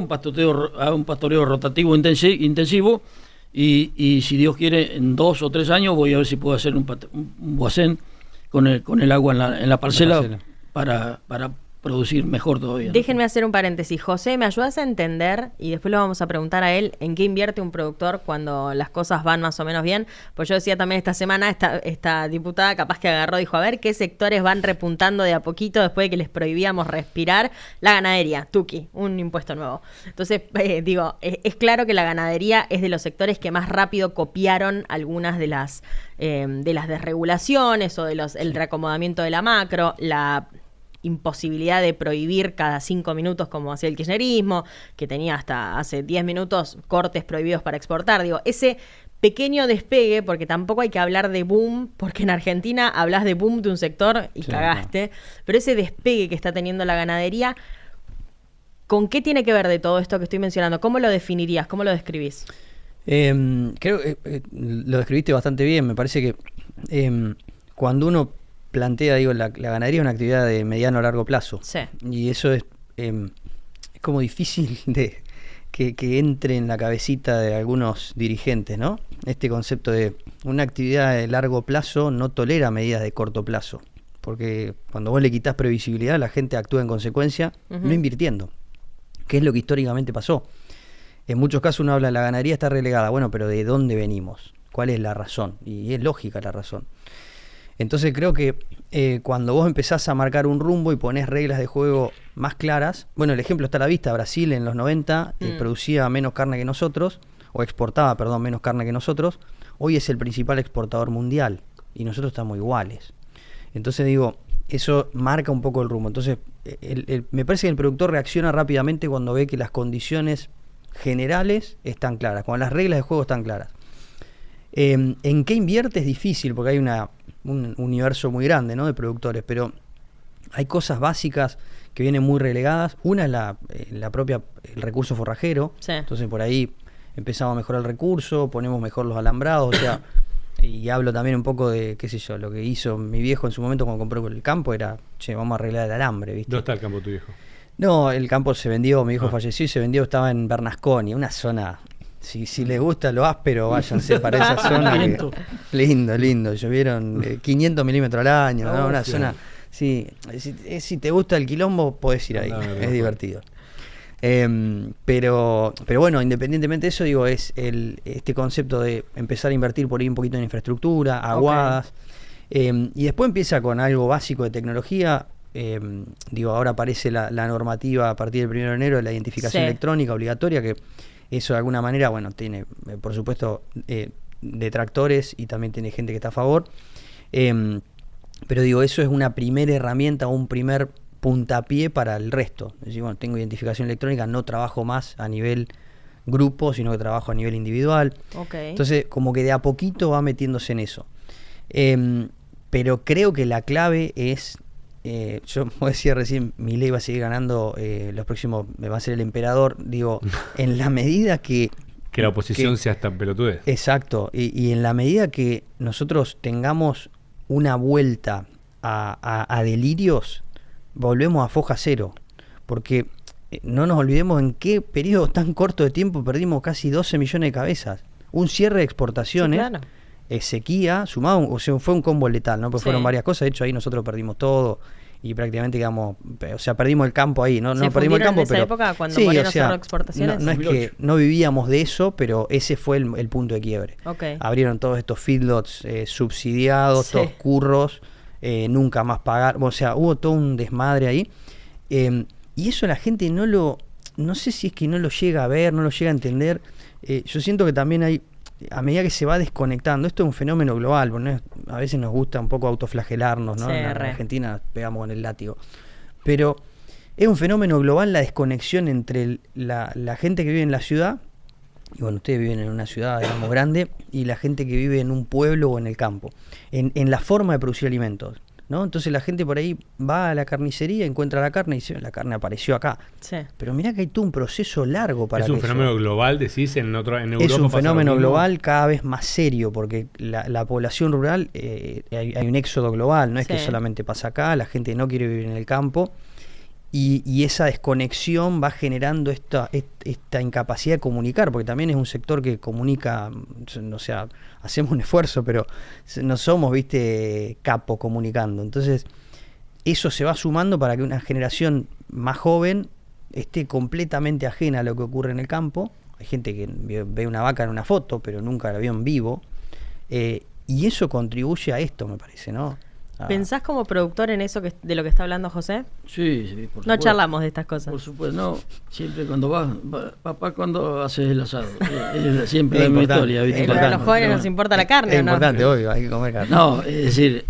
un pastoreo rotativo intensivo y si Dios quiere, en 2 o 3 años voy a ver si puedo hacer un boacén con el agua en la parcela, para producir mejor todavía. Déjenme hacer un paréntesis. José, ¿me ayudas a entender? Y después lo vamos a preguntar a él, ¿en qué invierte un productor cuando las cosas van más o menos bien? Pues yo decía también esta semana, esta diputada capaz que agarró, dijo, a ver qué sectores van repuntando de a poquito después de que les prohibíamos respirar. La ganadería, Tuki, un impuesto nuevo. Entonces, digo, es claro que la ganadería es de los sectores que más rápido copiaron algunas de las desregulaciones o el reacomodamiento de la macro, la imposibilidad de prohibir cada 5 minutos como hacía el kirchnerismo, que tenía hasta hace 10 minutos cortes prohibidos para exportar. Digo, ese pequeño despegue, porque tampoco hay que hablar de boom, porque en Argentina hablas de boom de un sector y Sí, cagaste, pero ese despegue que está teniendo la ganadería, ¿con qué tiene que ver de todo esto que estoy mencionando? ¿Cómo lo definirías? ¿Cómo lo describís? Creo que lo describiste bastante bien. Me parece que cuando uno plantea, digo, la ganadería es una actividad de mediano a largo plazo. Sí. Y eso es como difícil de que entre en la cabecita de algunos dirigentes, ¿no? Este concepto de una actividad de largo plazo no tolera medidas de corto plazo. Porque cuando vos le quitas previsibilidad, la gente actúa en consecuencia, no invirtiendo. ¿Qué es lo que históricamente pasó? En muchos casos uno habla de la ganadería está relegada. Bueno, pero ¿de dónde venimos? ¿Cuál es la razón? Y es lógica la razón. Entonces creo que cuando vos empezás a marcar un rumbo y ponés reglas de juego más claras, bueno, el ejemplo está a la vista. Brasil en los 90 producía menos carne que nosotros, o exportaba, perdón, menos carne que nosotros. Hoy es el principal exportador mundial y nosotros estamos iguales. Entonces digo, eso marca un poco el rumbo. Entonces me parece que el productor reacciona rápidamente cuando ve que las condiciones generales están claras, cuando las reglas de juego están claras. ¿En qué invierte? Es difícil porque hay un universo muy grande, ¿no?, de productores, pero hay cosas básicas que vienen muy relegadas. Una es el recurso forrajero. Sí. Entonces por ahí empezamos a mejorar el recurso, ponemos mejor los alambrados, o sea, y hablo también un poco de, qué sé yo, lo que hizo mi viejo en su momento cuando compró el campo era, che, vamos a arreglar el alambre, ¿viste? ¿Dónde está el campo tu viejo? No, el campo se vendió, mi hijo falleció y se vendió, estaba en Bernasconi, una zona, si les gusta lo áspero, váyanse para esa zona. Lindo, llovieron 500 milímetros al año, ¿no? Una zona, sí, si te gusta el quilombo, podés ir ahí, es divertido. Pero bueno, independientemente de eso, digo, es este concepto de empezar a invertir por ahí un poquito en infraestructura, aguadas, y después empieza con algo básico de tecnología. digo, ahora aparece la normativa a partir del 1 de enero de la identificación Sí. electrónica obligatoria, que eso de alguna manera, bueno, tiene, por supuesto, detractores y también tiene gente que está a favor. Pero digo, eso es una primera herramienta o un primer puntapié para el resto. Es decir, bueno, tengo identificación electrónica, no trabajo más a nivel grupo, sino que trabajo a nivel individual. Ok. Entonces, como que de a poquito va metiéndose en eso. Pero creo que la clave es, yo como decía recién, Milei va a seguir ganando, los próximos, va a ser el emperador, digo, en la medida que... Que la oposición sea tan pelotudez. Exacto, y en la medida que nosotros tengamos una vuelta a delirios, volvemos a foja cero, porque no nos olvidemos en qué periodo tan corto de tiempo perdimos casi 12 millones de cabezas, un cierre de exportaciones, Sí, claro. sequía, sumado, o sea, fue un combo letal, ¿no? Porque Sí. fueron varias cosas, de hecho ahí nosotros perdimos todo y prácticamente quedamos, o sea, perdimos el campo ahí, no ¿Se perdimos el fundieron campo, en esa pero época cuando sí, Moreno o sea, cerró exportaciones? no es que 2008. no vivíamos de eso, pero ese fue el punto de quiebre. Ok. Abrieron todos estos feedlots subsidiados, Sí. todos curros, nunca más pagar, o sea, hubo todo un desmadre ahí, y eso la gente no sé si es que no lo llega a ver, no lo llega a entender. Yo siento que también hay, a medida que se va desconectando, esto es un fenómeno global, porque a veces nos gusta un poco autoflagelarnos, ¿no? Sí, En re. Argentina pegamos con el látigo, pero es un fenómeno global la desconexión entre la gente que vive en la ciudad, y bueno, ustedes viven en una ciudad, digamos, grande, y la gente que vive en un pueblo o en el campo, en la forma de producir alimentos, ¿no? Entonces la gente por ahí va a la carnicería, encuentra la carne y dice, la carne apareció acá. Sí. Pero mirá que hay todo un proceso largo para Es un que eso- fenómeno global, decís, en Europa. es un pasa lo fenómeno mismo. global cada vez más serio, porque la población rural, hay un éxodo global, no es que Sí. solamente pasa acá, la gente no quiere vivir en el campo, y esa desconexión va generando esta incapacidad de comunicar, porque también es un sector que comunica, o sea, hacemos un esfuerzo, pero no somos, viste, capo comunicando. Entonces, eso se va sumando para que una generación más joven esté completamente ajena a lo que ocurre en el campo. Hay gente que ve una vaca en una foto, pero nunca la vio en vivo. Y eso contribuye a esto, me parece, ¿no? ¿Pensás como productor en eso de lo que está hablando José? Sí, sí, por No supuesto. charlamos de estas cosas. Por supuesto, no. Siempre cuando papá, cuando haces el asado. Es siempre Es la misma importante, historia, ¿viste? es Pero a los importante. jóvenes nos importa la carne, Es ¿o no? importante, obvio, hay que comer carne. No, es decir,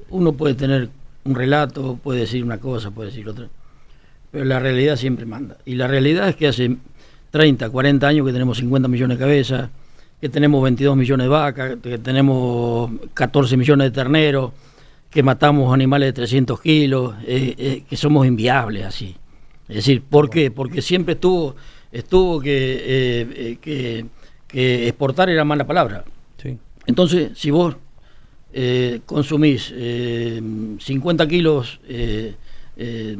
uno puede tener un relato, puede decir una cosa, puede decir otra, pero la realidad siempre manda. Y la realidad es que hace 30, 40 años que tenemos 50 millones de cabezas, que tenemos 22 millones de vacas, que tenemos 14 millones de terneros, que matamos animales de 300 kilos, que somos inviables así. Es decir, ¿por qué? Porque siempre estuvo que exportar era mala palabra. Sí. Entonces, si vos consumís 50 kilos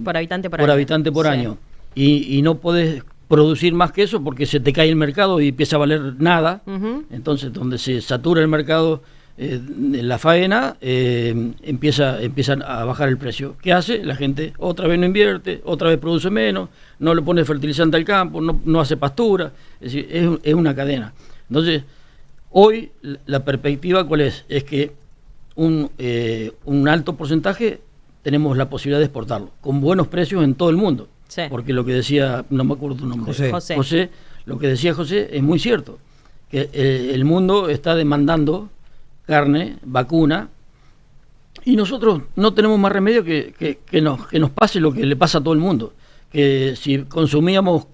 Por habitante por por año. habitante por Sí. año y no podés producir más que eso porque se te cae el mercado y empieza a valer nada, Ujú. entonces donde se satura el mercado de la faena, empiezan a bajar el precio. ¿Qué hace? La gente otra vez no invierte, otra vez produce menos, no le pone fertilizante al campo, no hace pastura, es decir, es una cadena. Entonces, hoy la perspectiva ¿cuál es? Es que un alto porcentaje tenemos la posibilidad de exportarlo, con buenos precios en todo el mundo. Sí. Porque lo que decía, no me acuerdo tu nombre, José. lo que decía José es muy cierto, que el mundo está demandando carne, vacuna, y nosotros no tenemos más remedio que nos pase lo que le pasa a todo el mundo, que si consumimos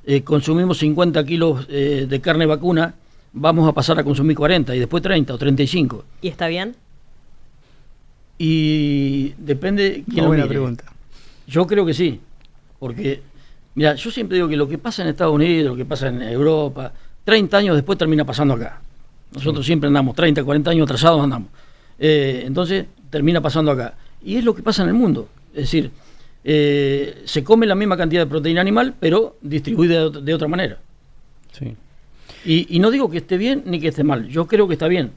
50 kilos de carne vacuna, vamos a pasar a consumir 40 y después 30 o 35. ¿Y está bien? Y depende quién Una lo buena mire. pregunta. Yo creo que sí, porque, mira, yo siempre digo que lo que pasa en Estados Unidos, lo que pasa en Europa, 30 años después termina pasando acá. Nosotros siempre andamos, 30, 40 años atrasados andamos. Entonces termina pasando acá. Y es lo que pasa en el mundo. Es decir, se come la misma cantidad de proteína animal, pero distribuida de otra manera. Sí. Y no digo que esté bien ni que esté mal. Yo creo que está bien.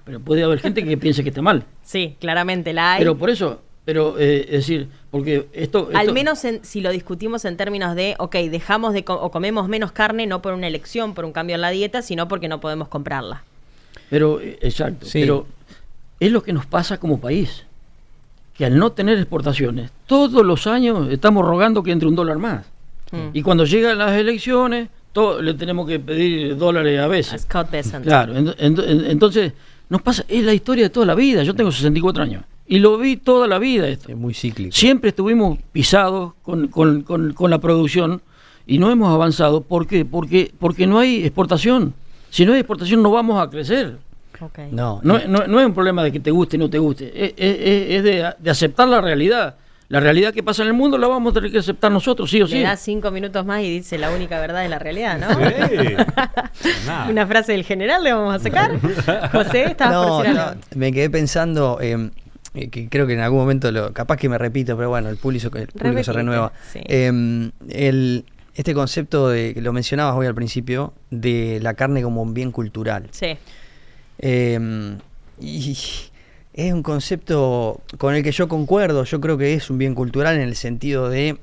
Pero puede haber gente que piense que esté mal. Sí, claramente la hay. Pero por eso, es decir, porque esto Al menos si lo discutimos en términos de, ok, dejamos o comemos menos carne, no por una elección, por un cambio en la dieta, sino porque no podemos comprarla. Pero, exacto, Sí. pero es lo que nos pasa como país, que al no tener exportaciones, todos los años estamos rogando que entre $1 más. Y cuando llegan las elecciones, le tenemos que pedir dólares a veces. A Scott Bessent. Claro, entonces nos pasa, es la historia de toda la vida. Yo tengo 64 años y lo vi toda la vida esto. Es muy cíclico. Siempre estuvimos pisados con la producción y no hemos avanzado. ¿Por qué? Porque no hay exportación. Si no hay exportación no vamos a crecer. Okay. No es un problema de que te guste o no te guste. Es de aceptar la realidad. La realidad que pasa en el mundo la vamos a tener que aceptar nosotros, sí o sí. Le da 5 minutos más y dice la única verdad es la realidad, ¿no? Sí. Una frase del general le vamos a sacar. José, estabas por decir algo. Me quedé pensando que creo que en algún momento capaz que me repito, pero bueno, el público se renueva. Sí. Este concepto que lo mencionabas hoy al principio de la carne como un bien cultural. Sí. Y es un concepto con el que yo concuerdo. Yo creo que es un bien cultural en el sentido de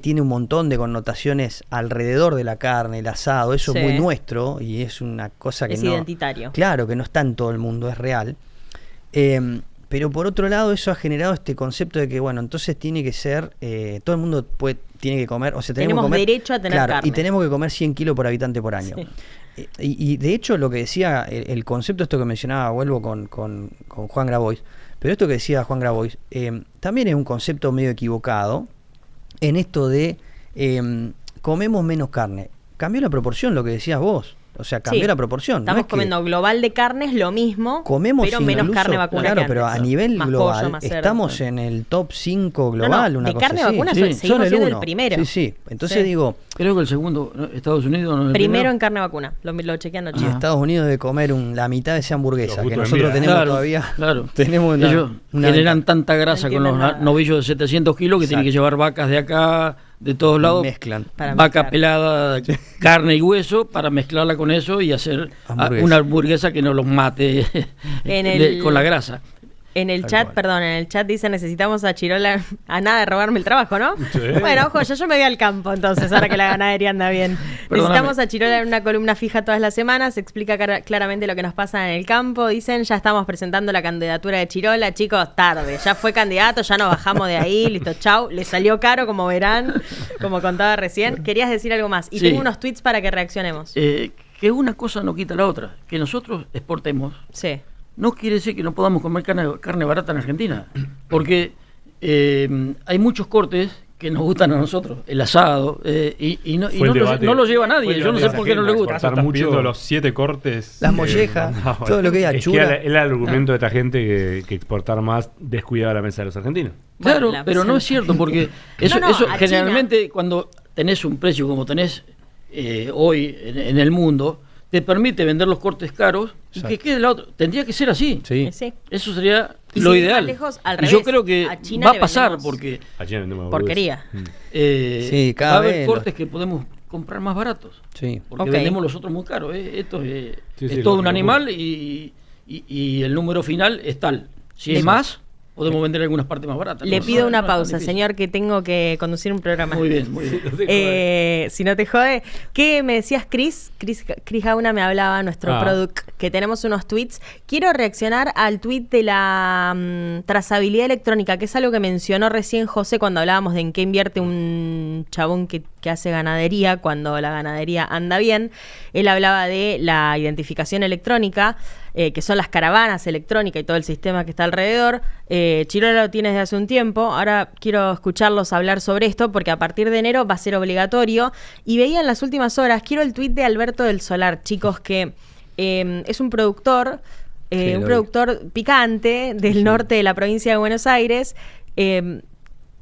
tiene un montón de connotaciones alrededor de la carne, el asado, eso es muy nuestro y es una cosa que es identitario. Claro, que no está en todo el mundo, es real. Pero por otro lado eso ha generado este concepto de que, bueno, entonces tiene que ser, todo el mundo tiene que comer, o sea, tenemos que comer, derecho a tener carne. Y tenemos que comer 100 kilos por habitante por año. Sí. Y de hecho lo que decía, el concepto, esto que mencionaba, vuelvo con Juan Grabois, pero esto que decía Juan Grabois, también es un concepto medio equivocado en esto de comemos menos carne. Cambió la proporción, lo que decías vos. O sea, cambió la proporción. Estamos comiendo global de carne, es lo mismo, comemos pero menos carne vacuna. Claro, que pero antes. a nivel Más global pollo, estamos en el top 5 global. No, una de cosa carne así. vacuna Sí, seguimos siendo el uno. primero. Sí. Entonces digo... Creo que el segundo, Estados Unidos no es el primero en carne vacuna, lo chequeé anoche. Y Estados Unidos de comer la mitad de esa hamburguesa, que nosotros tenemos todavía. Claro. Tenemos ellos generan tanta grasa con los novillos de 700 kilos que tienen que llevar vacas de acá, de todos lados, mezclan vaca pelada, carne y hueso para mezclarla con eso y hacer una hamburguesa que no los mate con la grasa. En el chat dice necesitamos a Chirola a nada de robarme el trabajo, ¿no? Sí. Bueno, ojo, yo me voy al campo entonces, ahora que la ganadería anda bien. Necesitamos a Chirola en una columna fija todas las semanas, explica claramente lo que nos pasa en el campo. Dicen, ya estamos presentando la candidatura de Chirola, chicos, tarde, ya fue candidato, ya nos bajamos de ahí, listo, chau. Le salió caro, como verán, como contaba recién. Querías decir algo más, y tengo unos tweets para que reaccionemos. Que una cosa no quita la otra, que nosotros exportemos. Sí. No quiere decir que no podamos comer carne barata en Argentina, porque hay muchos cortes que nos gustan a nosotros, el asado, y no lo lleva nadie, yo no sé por qué no le gusta. Estás mucho los 7 cortes. Las mollejas, todo lo que hay achura. Es el argumento de esta gente que exportar más descuida la mesa de los argentinos. Claro, pero no es cierto, porque eso generalmente cuando tenés un precio como tenés hoy en el mundo, te permite vender los cortes caros y que quede la otra. Tendría que ser así. Sí. Eso sería lo ideal. Lejos, y yo creo que va a pasar porque porquería. Cada va a haber vez cortes que podemos comprar más baratos. Sí. Porque vendemos los otros muy caros. Esto es todo un animal y el número final es tal. Si es más, podemos vender algunas partes más baratas. Le pido una pausa, señor, que tengo que conducir un programa. Muy bien. Si no te jode. ¿Qué me decías, Chris Gauna me hablaba, nuestro product, que tenemos unos tweets. Quiero reaccionar al tweet de la trazabilidad electrónica, que es algo que mencionó recién José cuando hablábamos de en qué invierte un chabón que hace ganadería cuando la ganadería anda bien. Él hablaba de la identificación electrónica, que son las caravanas electrónicas y todo el sistema que está alrededor. Chirola lo tiene desde hace un tiempo. Ahora quiero escucharlos hablar sobre esto porque a partir de enero va a ser obligatorio. Y veía en las últimas horas, quiero el tuit de Alberto del Solar, chicos, que es un productor picante del norte de la provincia de Buenos Aires, que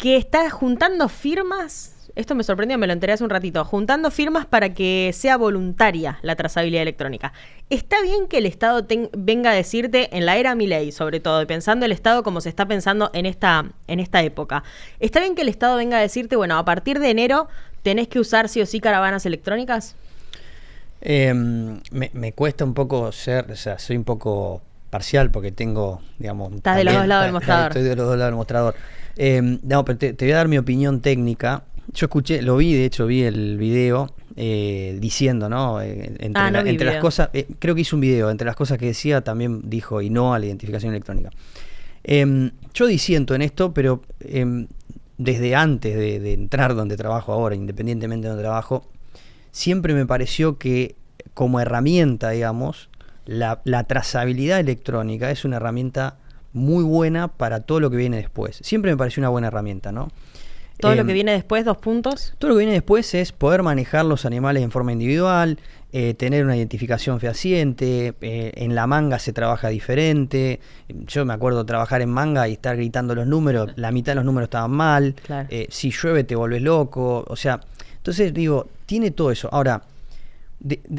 está juntando firmas. Esto me sorprendió, me lo enteré hace un ratito. Juntando firmas para que sea voluntaria la trazabilidad electrónica. Está bien que el Estado venga a decirte, en la era Milei sobre todo, y pensando el Estado como se está pensando en esta época. Está bien que el Estado venga a decirte, bueno, a partir de enero tenés que usar sí o sí caravanas electrónicas. Me cuesta un poco soy un poco parcial porque tengo, digamos... Estás de los dos lados del mostrador. Estoy de los dos lados del mostrador. No, pero te voy a dar mi opinión técnica. Yo escuché, vi el video diciendo, ¿no? Entre las cosas, creo que hizo un video, entre las cosas que decía también dijo y no a la identificación electrónica. Yo disiento en esto, pero desde antes de entrar donde trabajo ahora, independientemente de donde trabajo, siempre me pareció que como herramienta, digamos, la trazabilidad electrónica es una herramienta muy buena para todo lo que viene después. Siempre me pareció una buena herramienta, ¿no? Todo lo que viene después, 2 puntos. Todo lo que viene después es poder manejar los animales en forma individual, tener una identificación fehaciente, en la manga se trabaja diferente. Yo me acuerdo trabajar en manga y estar gritando los números, la mitad de los números estaban mal, Claro. Si llueve te volvés loco, o sea, entonces digo, tiene todo eso. Ahora,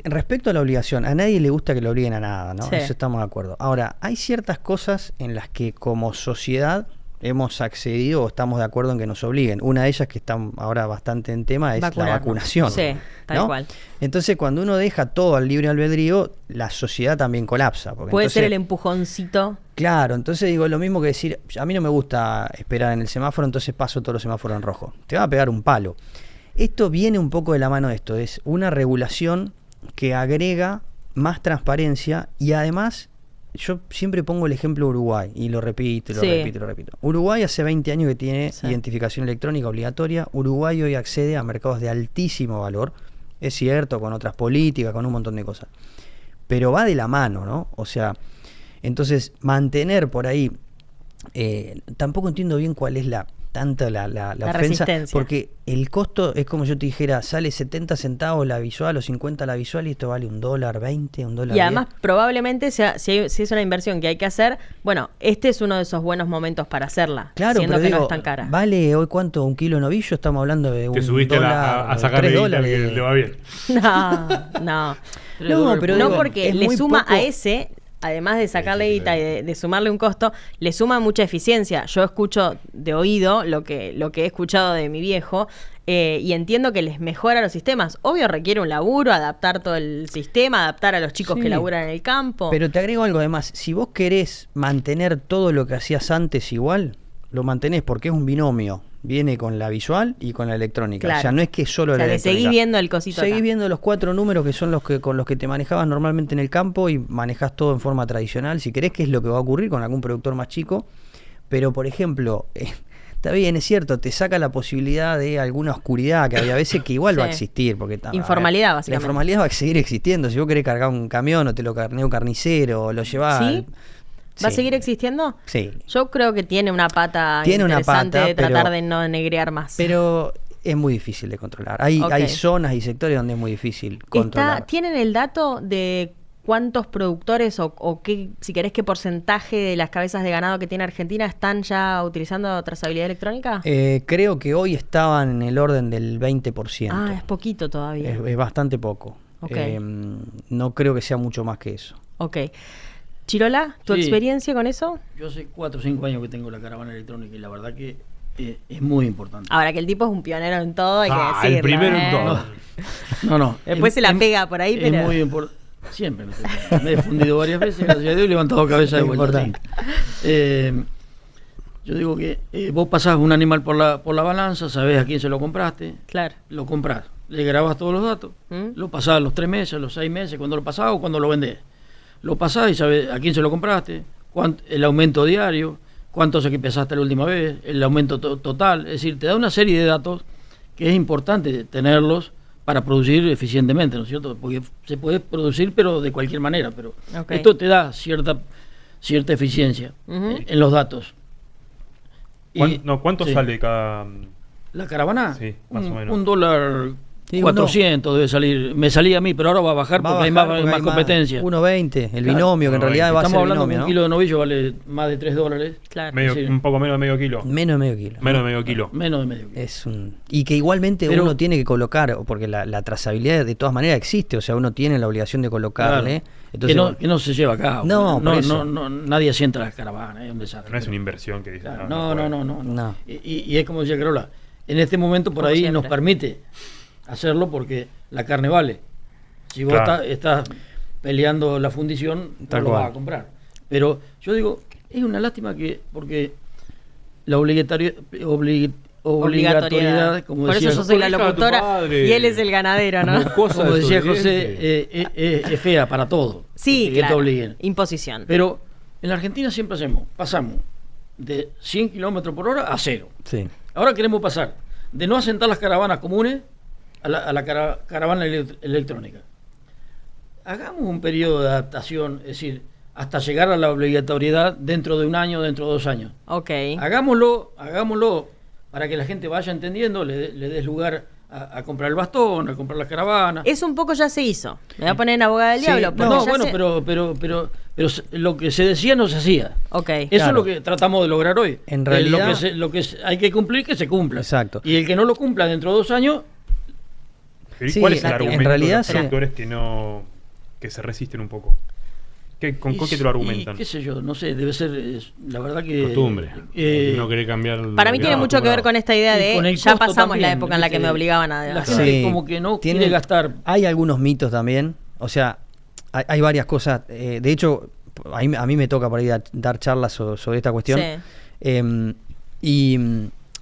respecto a la obligación, a nadie le gusta que lo obliguen a nada, ¿no? Sí. Eso estamos de acuerdo. Ahora, hay ciertas cosas en las que como sociedad hemos accedido o estamos de acuerdo en que nos obliguen. Una de ellas que está ahora bastante en tema es la Vacunarnos. vacunación. Sí, tal ¿no? cual. Entonces, cuando uno deja todo al libre albedrío, la sociedad también colapsa. Porque Puede ser entonces, el empujoncito. claro, entonces digo, lo mismo que decir, a mí no me gusta esperar en el semáforo, entonces paso todos los semáforos en rojo. Te va a pegar un palo. Esto viene un poco de la mano de esto, es una regulación que agrega más transparencia y además, yo siempre pongo el ejemplo de Uruguay y lo repito, lo Sí. repito, lo repito. Uruguay hace 20 años que tiene Sí. identificación electrónica obligatoria. Uruguay hoy accede a mercados de altísimo valor, es cierto, con otras políticas, con un montón de cosas. Pero va de la mano, ¿no? O sea, entonces mantener por ahí, tampoco entiendo bien cuál es la ofensa, resistencia. porque el costo es como yo te dijera, sale 70 centavos la visual o 50 la visual y esto vale $1.20, $1.10. Y además, probablemente, si es una inversión que hay que hacer, bueno, este es uno de esos buenos momentos para hacerla. Claro, siendo pero que digo, no es tan cara. ¿vale hoy cuánto? ¿1 kilo de novillo? Estamos hablando de Te un subiste dólar, a sacar $3 el que le va bien. No. No, pero No, digo, porque es le muy suma poco. a ese, además de sacarle Sí, guita y de sumarle un costo, le suma mucha eficiencia. Yo escucho de oído lo que he escuchado de mi viejo y entiendo que les mejora los sistemas. Obvio requiere un laburo, adaptar todo el sistema, adaptar a los chicos Sí. que laburan en el campo. Pero te agrego algo además, si vos querés mantener todo lo que hacías antes igual, lo mantenés porque es un binomio, viene con la visual y con la electrónica. Claro. O sea, no es que solo O sea, la le electrónica. seguís viendo el cosito Seguís acá. viendo los 4 números que son los que con los que te manejabas normalmente en el campo y manejás todo en forma tradicional, si querés, que es lo que va a ocurrir con algún productor más chico. Pero, por ejemplo, está bien, es cierto, te saca la posibilidad de alguna oscuridad que había veces que igual va a Sí. existir. Porque Informalidad, la básicamente. informalidad va a seguir existiendo. Si vos querés cargar un camión o te lo carnea un carnicero o lo llevás... ¿Sí? ¿Va a Sí. seguir existiendo? Sí. Yo creo que tiene una pata Tiene una interesante pata, de tratar pero- de no negrear más. Pero es muy difícil de controlar. Hay Ok. zonas y sectores donde es muy difícil controlar. ¿Tienen el dato de cuántos productores o qué, si querés, qué porcentaje de las cabezas de ganado que tiene Argentina están ya utilizando trazabilidad electrónica? Creo que hoy estaban en el orden del 20%. Ah, es poquito todavía. Es bastante poco. Ok. No creo que sea mucho más que eso. Ok. Chirola, ¿tu Sí. experiencia con eso? Yo hace 4 o 5 años que tengo la caravana electrónica y la verdad que es muy importante. Ahora que el tipo es un pionero en todo, hay que Ah, decirlo. el primero en ¿eh? todo. No. Después se la pega por ahí, es pero... muy importante. Siempre me he fundido varias veces, gracias a Dios, y he levantado cabeza de Es vuelta. importante. Yo digo que vos pasás un animal por la balanza, sabés a quién se lo compraste, Claro. lo comprás, le grabás todos los datos, ¿Mm? lo pasás a los 3 meses, los 6 meses, cuando lo pasás o cuando lo vendés. Lo pasás y sabés a quién se lo compraste, el aumento diario, cuánto se que pesaste la última vez, el aumento total. Es decir, te da una serie de datos que es importante tenerlos para producir eficientemente, ¿no es cierto? Porque se puede producir, pero de cualquier manera. Pero Ok. esto te da cierta eficiencia Ujú. en los datos. Y- ¿Cuánto sí. sale cada...? ¿La caravana? Sí, más o menos. $1 Sí, 400 debe salir. Me salía a mí, pero ahora va a bajar Va a porque hay bajar más, porque más competencia. 1.20, el Claro. binomio, que en realidad va a ser Estamos el hablando binomio, que ¿no? un kilo de novillo vale más de $3. Claro. Sí. Un poco menos de medio kilo. Menos de medio kilo. Menos de medio kilo. Menos de medio kilo. Y que igualmente Pero- uno tiene que colocar, porque la trazabilidad de todas maneras existe, o sea, uno tiene la obligación de colocarle. Claro. Entonces, que no se lleva a cabo. No, por eso. Nadie asienta las caravanas, es un desastre. No es una inversión que dice. Claro, no puede. No. Y es como decía Carola, en este momento por Como ahí siempre. nos permite hacerlo porque la carne vale. Si vos Claro. estás peleando la fundición, no Tal lo cual. vas a comprar. Pero yo digo, es una lástima porque la obligatoriedad, como Por decía, eso yo soy la Corrija a tu locutora padre. y él es el ganadero, ¿no? Cosa como decía desobediente. José, es fea para todo. Sí, que te claro. obliguen. Imposición. Pero en la Argentina siempre pasamos de 100 kilómetros por hora a 0. Sí. Ahora queremos pasar de no asentar las caravanas comunes a la caravana electrónica. Hagamos un periodo de adaptación, es decir, hasta llegar a la obligatoriedad dentro de un año, dentro de 2 años. Ok. Hagámoslo para que la gente vaya entendiendo, le des lugar a comprar el bastón, a comprar las caravanas. Es un poco ya se hizo. Me voy a poner en abogada del Sí, diablo. porque No, ya bueno, se- pero lo que se decía no se hacía. Ok. Eso Claro. es lo que tratamos de lograr hoy. En realidad- lo que hay que cumplir, que se cumpla. Exacto. Y el que no lo cumpla dentro de 2 años, ¿Y Sí, cuál es el en argumento realidad, de los sí. productores que se resisten un poco? ¿Con qué te lo argumentan? y qué sé yo, no sé, debe ser, la verdad que... Costumbre. No querer cambiar. Para mí tiene No, mucho que ver con esta idea Y con de el ya costo pasamos la también, época en la que ¿viste? me obligaban a La hacer. gente como que no quiere gastar. Hay algunos mitos también, o sea, hay varias cosas. De hecho, a mí me toca por ahí dar charlas sobre esta cuestión. Sí.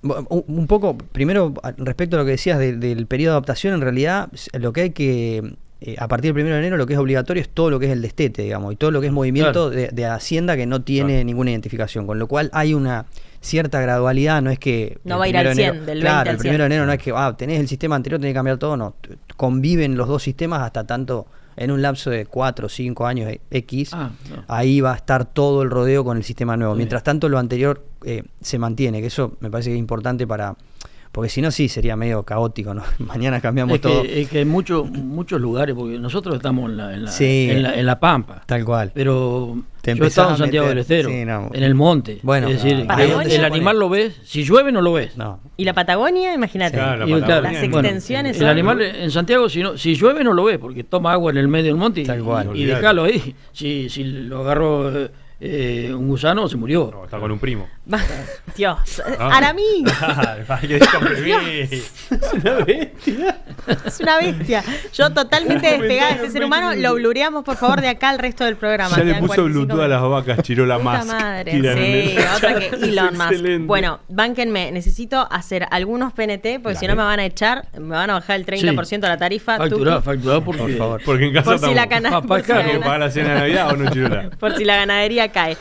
Un poco, primero, respecto a lo que decías del periodo de adaptación, en realidad, lo que hay que, a partir del 1 de enero, lo que es obligatorio es todo lo que es el destete, digamos, y todo lo que es movimiento de Hacienda que no tiene ninguna identificación, con lo cual hay una cierta gradualidad, no es que... No el va a ir 1 al de enero- 100, del 20 Claro, al el 1 de 100. enero no es que, tenés el sistema anterior, tenés que cambiar todo, no, conviven los dos sistemas hasta tanto, en un lapso de 4 o 5 años X, No. ahí va a estar todo el rodeo con el sistema nuevo. Sí. Mientras tanto, lo anterior se mantiene, que eso me parece que es importante porque si no, sí, sería medio caótico, ¿no? Mañana cambiamos todo. Es que en muchos lugares, porque nosotros estamos Sí. en la Pampa, Tal cual. pero Te yo he estado en empezás a Santiago del meter. Estero, Sí, no. en el monte. Bueno, es decir, claro. el animal lo ves, si llueve no lo ves. No. Y la Patagonia, imagínate. Claro, la Y, Patagonia, Las bueno, extensiones el son- animal en Santiago, si llueve no lo ves, porque toma agua en el medio del monte Tal cual. y déjalo ahí. Si lo agarró un gusano, se murió. No, está con un primo. Dios. Ah. Aramí. Hay que descomprimir. Es una bestia. Yo totalmente despegada de este ser humano. Lo blureamos, por favor, de acá al resto del programa. Ya le Quedan puso 45 Bluetooth a las vacas, Chirola Puta más. madre, sí, otra que Elon Musk. Excelente. Bueno, bánquenme, necesito hacer algunos PNT, porque si no me van a echar, me van a bajar el 30% de la tarifa. Facturá Tuki, porque... Por favor. Porque en casa por si la estamos. por si la ¿Hay que pagar la cena de Navidad o no, Chirola? por si la ganadería cae.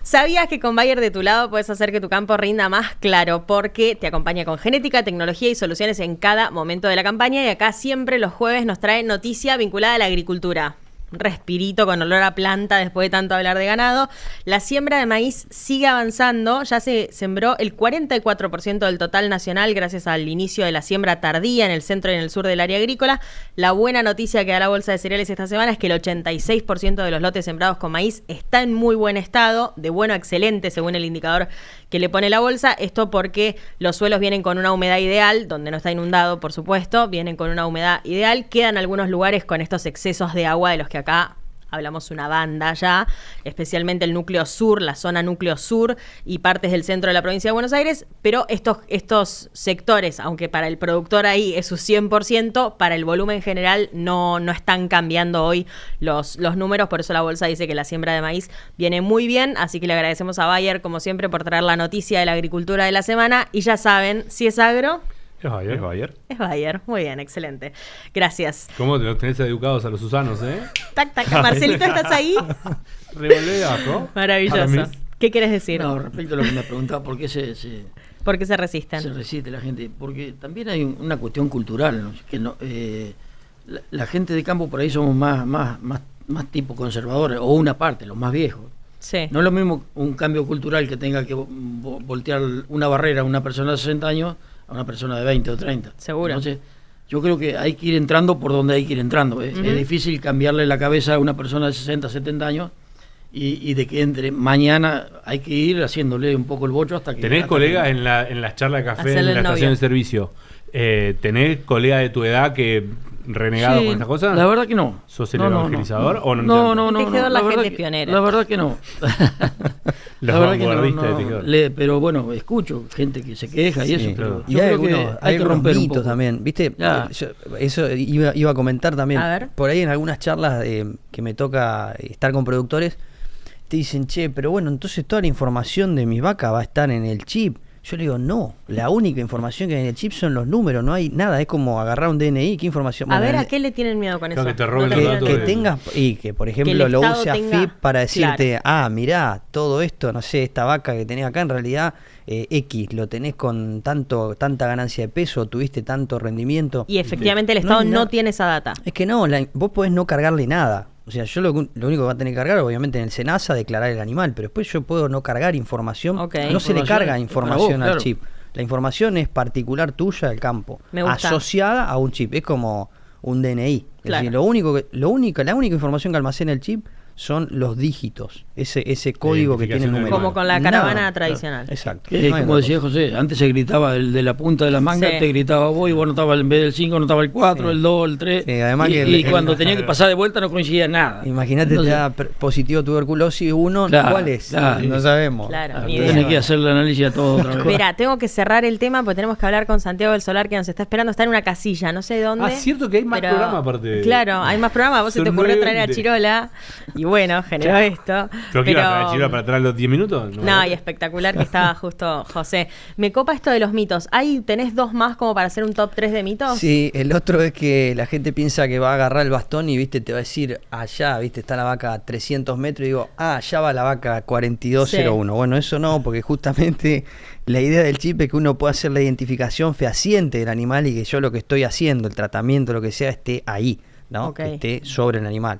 ¿Sabías que con Bayer de tu lado puedes hacer que tu campo rinda más? Claro, porque te acompaña con genética, tecnología y soluciones en cada momento de la campaña, y acá siempre los jueves nos trae noticia vinculada a la agricultura. Respirito con olor a planta después de tanto hablar de ganado. La siembra de maíz sigue avanzando, ya se sembró el 44% del total nacional gracias al inicio de la siembra tardía en el centro y en el sur del área agrícola. La buena noticia que da la Bolsa de Cereales esta semana es que el 86% de los lotes sembrados con maíz está en muy buen estado, de bueno a excelente según el indicador que le pone la bolsa. Esto porque los suelos vienen con una humedad ideal, donde no está inundado, por supuesto, vienen con una humedad ideal. Quedan algunos lugares con estos excesos de agua de los que acá hablamos una banda ya, especialmente el núcleo sur, la zona núcleo sur y partes del centro de la provincia de Buenos Aires, pero estos sectores, aunque para el productor ahí es su 100%, para el volumen general no están cambiando hoy los números, por eso la bolsa dice que la siembra de maíz viene muy bien, así que le agradecemos a Bayer, como siempre, por traer la noticia de la agricultura de la semana, y ya saben, si es agro, ¿Es Bayer? es Bayer. Muy bien, excelente. Gracias. ¿Cómo te los tenés educados a los Susanos, Tac, tac. Marcelito, ¿estás ahí? Revolvé de abajo. Maravilloso. Aramis. ¿Qué quieres decir? No, respecto a lo que me preguntaba, ¿por qué se ¿Por qué se resisten? resiste la gente? Porque también hay una cuestión cultural, ¿no? Que la gente de campo por ahí somos más tipo conservadores, o una parte, los más viejos. Sí. No es lo mismo un cambio cultural que tenga que voltear una barrera a una persona de 60 años a una persona de 20 o 30. Seguro. Entonces, yo creo que hay que ir entrando por donde hay que ir entrando. Es difícil cambiarle la cabeza a una persona de 60, 70 años y de que entre mañana. Hay que ir haciéndole un poco el bocho hasta que... ¿Tenés hasta colegas que- en las charlas de café, Hacerle en la el estación novio. de servicio? ¿Tenés colegas de tu edad que renegado Sí, con estas cosas? La verdad que no. ¿Sos el No, no, evangelizador no. o no? No. Tejedor, la verdad gente que- pionera. La verdad que no. Los La verdad que vanguardistas de Tejedor. pero bueno, escucho gente que se queja y Sí, eso, claro. pero Y yo hay creo que algunos, hay que romper un mitos poco. también, ¿viste? Ya. Eso iba a comentar también. A ver. Por ahí en algunas charlas que me toca estar con productores, te dicen, che, pero bueno, entonces toda la información de mis vacas va a estar en el chip. Yo le digo, no, la única información que hay en el chip son los números, no hay nada, es como agarrar un DNI, ¿qué información? A Bueno, ver, en ¿a el- qué le tienen miedo con Claro, eso? que te roben No los tienen- datos que de- tengas, y que por ejemplo Que el lo Estado use tenga- AFIP para decirte, claro. mirá, todo esto, no sé, esta vaca que tenés acá en realidad X, lo tenés con tanta ganancia de peso, tuviste tanto rendimiento. Y efectivamente el No Estado hay no nada. tiene esa data. Es que no, vos podés no cargarle nada. O sea, yo lo único que va a tener que cargar, obviamente, en el SENASA, declarar el animal, pero después yo puedo no cargar información. Ok. No se le Información carga para información vos, al claro. chip. La información es particular tuya del campo, Me gusta. asociada a un chip. Es como un DNI. Es Claro. decir, la única información que almacena el chip son los dígitos, ese código que tiene el identificación número. Como con la Nada. caravana tradicional. Exacto. Que No hay como otra decía cosa. José, antes se gritaba el de la punta de la manga, Sí. te gritaba vos y vos no estaba en vez del 5, no estaba el 4, Sí. el 2, el 3. Sí, además y que y cuando tenía que pasar de vuelta no coincidía nada. Imagínate, te Entonces, da positivo tuberculosis 1, Claro, ¿cuál es? claro. No sabemos. Claro, claro, ni idea. tenés que hacer el análisis a todo otra vez. Espera, tengo que cerrar el tema porque tenemos que hablar con Santiago del Solar que nos está esperando. Está en una casilla, no sé dónde. Ah, cierto que hay más programa aparte de- Claro, hay más programas. Vos se Son te ocurrió 9:20. traer a Chirola y bueno, generó esto. ¿Pero qué iba a traer Chirola para atrás los 10 minutos? No, y espectacular que estaba justo José. Me copa esto de los mitos. ¿Ahí tenés dos más como para hacer un top 3 de mitos? Sí, el otro es que la gente piensa que va a agarrar el bastón y viste te va a decir allá, viste, está la vaca a 300 metros y digo, allá va la vaca 4201. Bueno, eso no, porque justamente la idea del chip es que uno pueda hacer la identificación fehaciente del animal y que yo lo que estoy haciendo, el tratamiento, lo que sea, esté ahí, ¿no? Ok. Que esté sobre el animal.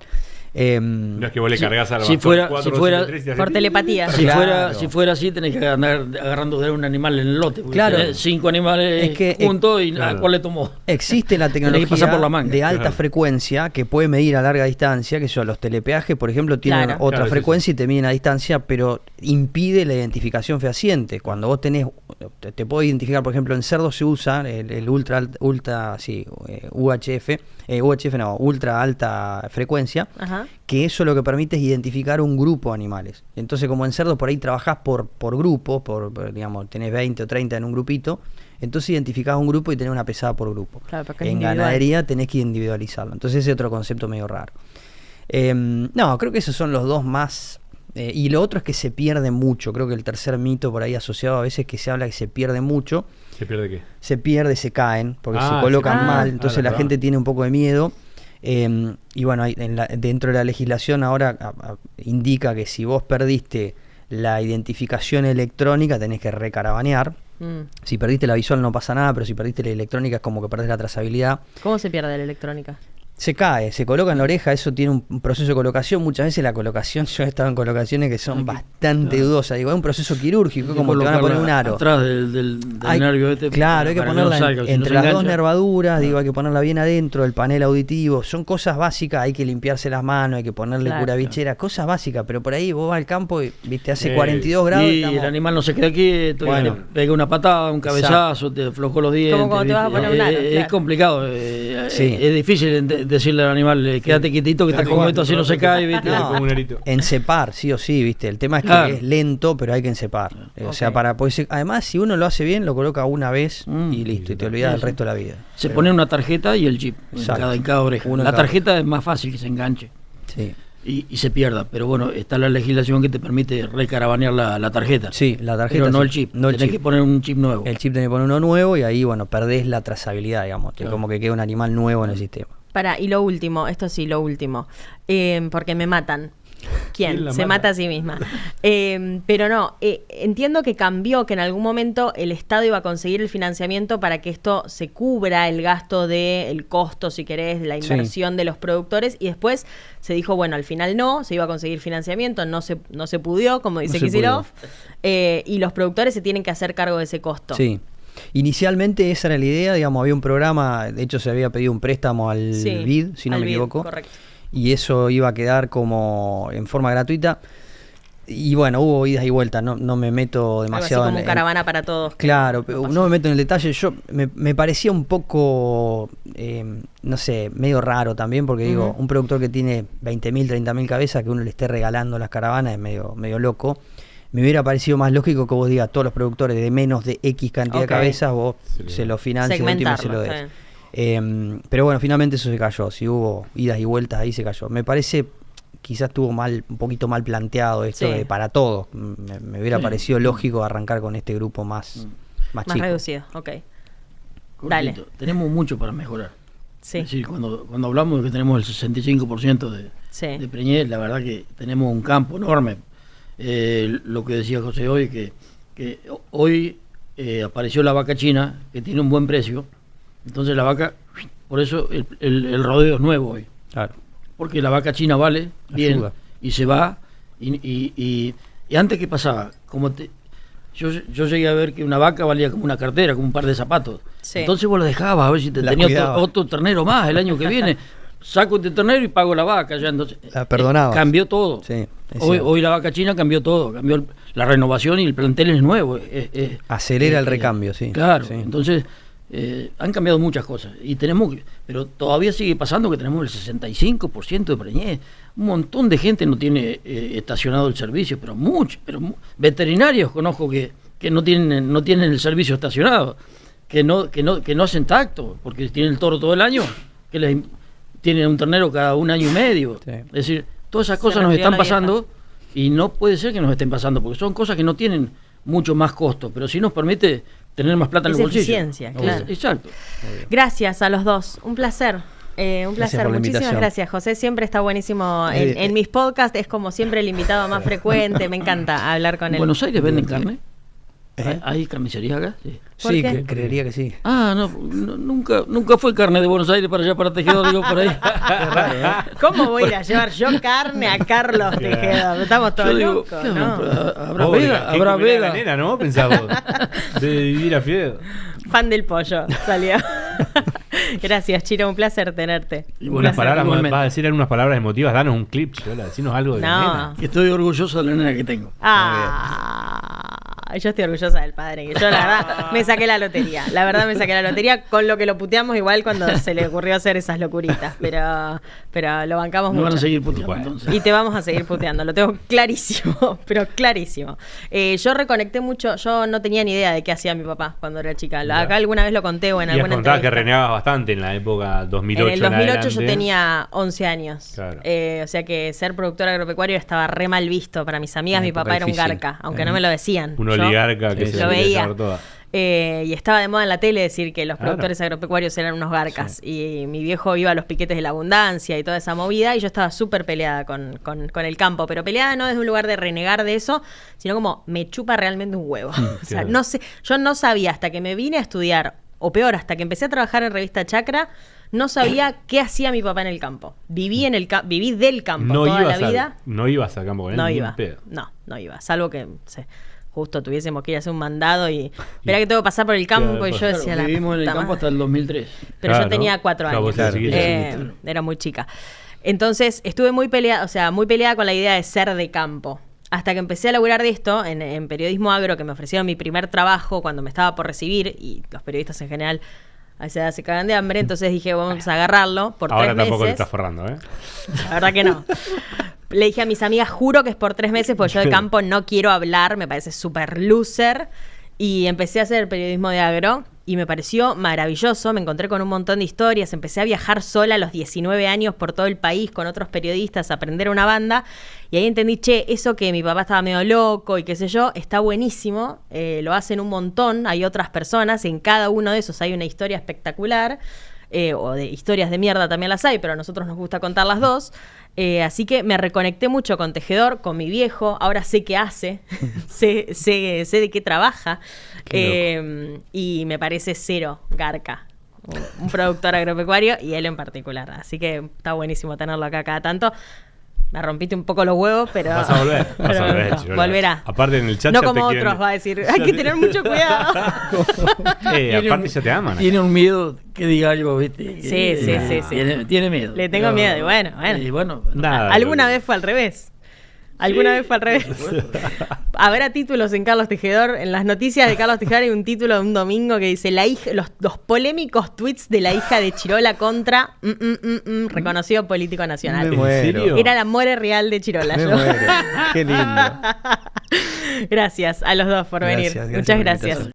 No es que vos le cargas al si bastón fuera- 4, si fuera- 7, 3 y haces- Por telepatía. Claro. Si fuera así, tenés que andar agarrando de un animal en el lote. Porque Claro. tenés 5 animales Es que, juntos y claro. ¿a cuál le tomó? Existe la Tenés que tecnología pasar por la manga. de alta Claro. frecuencia que puede medir a larga distancia, que son los telepeajes, por ejemplo, tienen Claro. otra Claro, es frecuencia y te miden a distancia, pero impide la identificación fehaciente. Cuando vos tenés, te puedo identificar, por ejemplo, en cerdos se usa el ultra alta frecuencia, Ajá. que eso lo que permite es identificar un grupo de animales. Entonces, como en cerdos por ahí trabajás por grupo, digamos, tenés 20 o 30 en un grupito, entonces identificás un grupo y tenés una pesada por grupo. Claro, porque es En individual. ganadería tenés que individualizarlo. Entonces ese es otro concepto medio raro. No, creo que esos son los dos más. Y lo otro es que se pierde mucho. Creo que el tercer mito por ahí asociado a veces que se habla que se pierde mucho. ¿Se pierde qué? Se pierde, se caen, porque Ah, se colocan sí. mal. Ah, Entonces la la verdad. gente tiene un poco de miedo. Y bueno, dentro de la legislación ahora indica que si vos perdiste la identificación electrónica tenés que recaravanear. Mm. Si perdiste la visual no pasa nada, pero si perdiste la electrónica es como que perdés la trazabilidad. ¿Cómo se pierde la electrónica? Se cae, se coloca en la oreja, eso tiene un proceso de colocación. Muchas veces la colocación, yo he estado en colocaciones que son bastante dudosas. Digo, es un proceso quirúrgico, como te van a poner un aro. Atrás del Hay- nervio este. Claro, hay que para ponerla no salga, si no entre se las dos engancha. nervaduras, digo, hay que ponerla bien adentro, el panel auditivo, son cosas básicas, hay que limpiarse las manos, hay que ponerle Claro. curavichera, cosas básicas, pero por ahí vos vas al campo y viste, hace Sí. 42 grados. Y estamos- el animal no se queda quieto, Bueno. y pega una patada, un cabezazo, te aflojó los dientes. Como cuando te vas a ¿viste? poner un aro, Es claro. complicado, Sí. es difícil decirle al animal, quédate quietito, que está como esto, así no se cae, ¿viste? No. Como un arito. Encepar, sí o sí, viste. El tema es que Claro. es lento, pero hay que encepar. O sea, Ok. además, si uno lo hace bien, lo coloca una vez y listo, y te olvidas Sí, del sí. resto de la vida. Se pone una tarjeta y el chip Exacto. en cada oreja. Uno en La cada- tarjeta es más fácil que se enganche Sí. y se pierda, pero bueno, está la legislación que te permite recaravanear la tarjeta. Sí, la tarjeta. Pero no sí. el chip. No el Tenés chip. que poner un chip nuevo. El chip tenés que poner uno nuevo y ahí, bueno, perdés la trazabilidad, digamos. Que Claro. como que queda un animal nuevo en el sistema. Y lo último, esto sí, lo último. Porque me matan. ¿Quién ¿Quién? la Se mata? mata a sí misma. Pero no, entiendo que cambió, que en algún momento el Estado iba a conseguir el financiamiento para que esto se cubra el gasto el costo, si querés, de la Sí. inversión de los productores, y después se dijo, bueno, al final no, se iba a conseguir financiamiento, no se pudió, como dice No se Kicillof, y los productores se tienen que hacer cargo de ese costo. Sí. Inicialmente esa era la idea, digamos, había un programa, de hecho se había pedido un préstamo al Sí, BID, si no al me BID, equivoco. correcto. Y eso iba a quedar como en forma gratuita. Y bueno, hubo idas y vueltas, no me meto Algo así demasiado como en- caravana para todos. Claro, pero no me meto en el detalle. Yo me parecía un poco, no sé, medio raro también, porque digo, Ujú. un productor que tiene 20.000, 30.000 cabezas, que uno le esté regalando las caravanas es medio loco. Me hubiera parecido más lógico que vos digas, todos los productores de menos de X cantidad Ok. de cabezas, vos Se lo- se lo financias de última y se lo Segmentarlo, des. está Pero bueno, finalmente eso se cayó. Si hubo idas y vueltas, ahí se cayó. Me parece quizás estuvo un poquito mal planteado esto Sí. de para todos. Me hubiera Sí. parecido lógico arrancar con este grupo más Más chico. reducido, ok. Cortito. Dale. Tenemos mucho para mejorar. Sí. Es decir, cuando hablamos de que tenemos el 65% Sí. de preñez, la verdad que tenemos un campo enorme. Lo que decía José hoy, que hoy apareció la vaca china, que tiene un buen precio. Entonces la vaca, por eso el rodeo es nuevo hoy. Claro. Porque la vaca china vale bien Ayuda. y se va. Y antes, ¿qué pasaba? Yo llegué a ver que una vaca valía como una cartera, como un par de zapatos. Sí. Entonces vos la dejabas a ver si te La tenía cuidaba. otro ternero más el año que viene. Saco este ternero y pago la vaca. Ya, entonces, La perdonabas. cambió todo. Sí, es Hoy, cierto. hoy la vaca china cambió todo. Cambió la renovación y el plantel es nuevo. Acelera el recambio, sí. Claro. Sí. Entonces, han cambiado muchas cosas. Pero todavía sigue pasando que tenemos el 65% de preñez. Un montón de gente no tiene estacionado el servicio, pero veterinarios conozco que no tienen el servicio estacionado, que no hacen tacto, porque tienen el toro todo el año, tienen un ternero cada un año y medio. Sí. Es decir, todas esas Se cosas nos rompió están la dieta. pasando y no puede ser que nos estén pasando, porque son cosas que no tienen mucho más costo, pero sí nos permite tener más plata en Es el bolsillo. eficiencia, claro. Exacto. Gracias a los dos. Un placer. Un placer. por la Muchísimas invitación. gracias, José. Siempre está buenísimo. En mis podcasts es como siempre el invitado más frecuente. Me encanta hablar con ¿En él. Buenos Aires venden carne? ¿Eh? ¿Hay carnicería acá? Sí. ¿Por Sí, qué? creería que sí. Ah, nunca fue carne de Buenos Aires para allá, para Tejedor, digo, por ahí. ¿Cómo voy a ir a llevar yo carne a Carlos Tejedor? Estamos todos Yo digo, locos, ¿qué ¿no? onda? ¿Habrá Pobre, vega? ¿qué ¿Habrá comerá la vega? nena, no? Pensás vos. De vivir a fiebre. Fan del pollo, salió. Gracias, Chiro, un placer tenerte. Y Un bueno, Unas placer. palabras, igualmente. vas a decir algunas palabras emotivas, danos un clip, Chirola, decinos algo de la No. nena. Que estoy orgulloso de la nena que tengo. Yo estoy orgullosa del padre. Que yo, la verdad, me saqué la lotería. La verdad, me saqué la lotería con lo que lo puteamos igual cuando se le ocurrió hacer esas locuritas. Pero lo bancamos Me van mucho. a seguir puteando Bueno. entonces. Y te vamos a seguir puteando, lo tengo clarísimo, pero clarísimo. Yo reconecté mucho, yo no tenía ni idea de qué hacía mi papá cuando era chica. Ya. Acá alguna vez lo conté o en Y has alguna contado que entrevista. renegabas bastante en la época 2008. En el 2008 yo adelante. tenía 11 años. Claro. O sea que ser productor agropecuario estaba re mal visto para mis amigas. Una Mi papá época era un difícil. garca, aunque no me lo decían. Un Yo oligarca que Sí, se lo la quiere veía. saber toda. Y estaba de moda en la tele decir que los Claro. productores agropecuarios eran unos garcas. Y mi viejo iba a los piquetes de la abundancia y toda esa movida. Y yo estaba súper peleada con el campo. Pero peleada no desde un lugar de renegar de eso, sino como me chupa realmente un huevo. O sea, claro. no sé, yo no sabía hasta que me vine a estudiar, o peor, hasta que empecé a trabajar en Revista Chacra, no sabía qué hacía mi papá en el campo. Viví del campo No toda la ibas, vida. no ibas a campo con él, No ni iba. en pedo. No iba. Salvo que, no sé, justo tuviésemos que ir a hacer un mandado y esperá que tengo que pasar por el campo. Y yo Claro, decía, vivimos en el puta campo madre. hasta el 2003. Pero Claro. yo tenía 4 Claro, años. vos eras chiquita. Era muy chica. Entonces estuve muy peleada, muy peleada con la idea de ser de campo. Hasta que empecé a laburar de esto en periodismo agro, que me ofrecieron mi primer trabajo cuando me estaba por recibir, y los periodistas en general a esa edad se cagan de hambre, entonces dije, vamos a agarrarlo por Ahora 3 tampoco le meses. estás forrando, ¿eh? La verdad que no. Le dije a mis amigas, juro que es por 3 meses, porque yo de campo no quiero hablar, me parece súper loser. Y empecé a hacer periodismo de agro y me pareció maravilloso. Me encontré con un montón de historias. Empecé a viajar sola a los 19 años por todo el país con otros periodistas, a aprender una banda. Y ahí entendí, eso que mi papá estaba medio loco y qué sé yo, está buenísimo. Lo hacen un montón. Hay otras personas. En cada uno de esos hay una historia espectacular. O de historias de mierda también las hay, pero a nosotros nos gusta contar las dos. Así que me reconecté mucho con Tejedor, con mi viejo. Ahora sé qué hace, sé de qué trabaja. Y me parece cero garca. Un productor agropecuario y él en particular. Así que está buenísimo tenerlo acá cada tanto. Me rompiste un poco los huevos, pero. Vas a volver, vas a pero volver, Chirola. volverá. Aparte en el chat no ya como te quieren- otros, va a decir. Hay que tener mucho cuidado. Aparte ya te aman. Tiene un miedo que diga algo, ¿viste? Sí. Tiene miedo. Le tengo miedo, y bueno. Y bueno, Nada, ¿Alguna lo- vez fue al revés? ¿Alguna vez fue al revés? Habrá títulos en Carlos Tejedor. En las noticias de Carlos Tejedor hay un título de un domingo que dice los polémicos tweets de la hija de Chirola contra reconocido político nacional. Me muero. serio? Era la more real de Chirola. Me yo. muero. Qué lindo. Gracias a los dos por venir. Gracias, Muchas gracias por la gracias. invitación.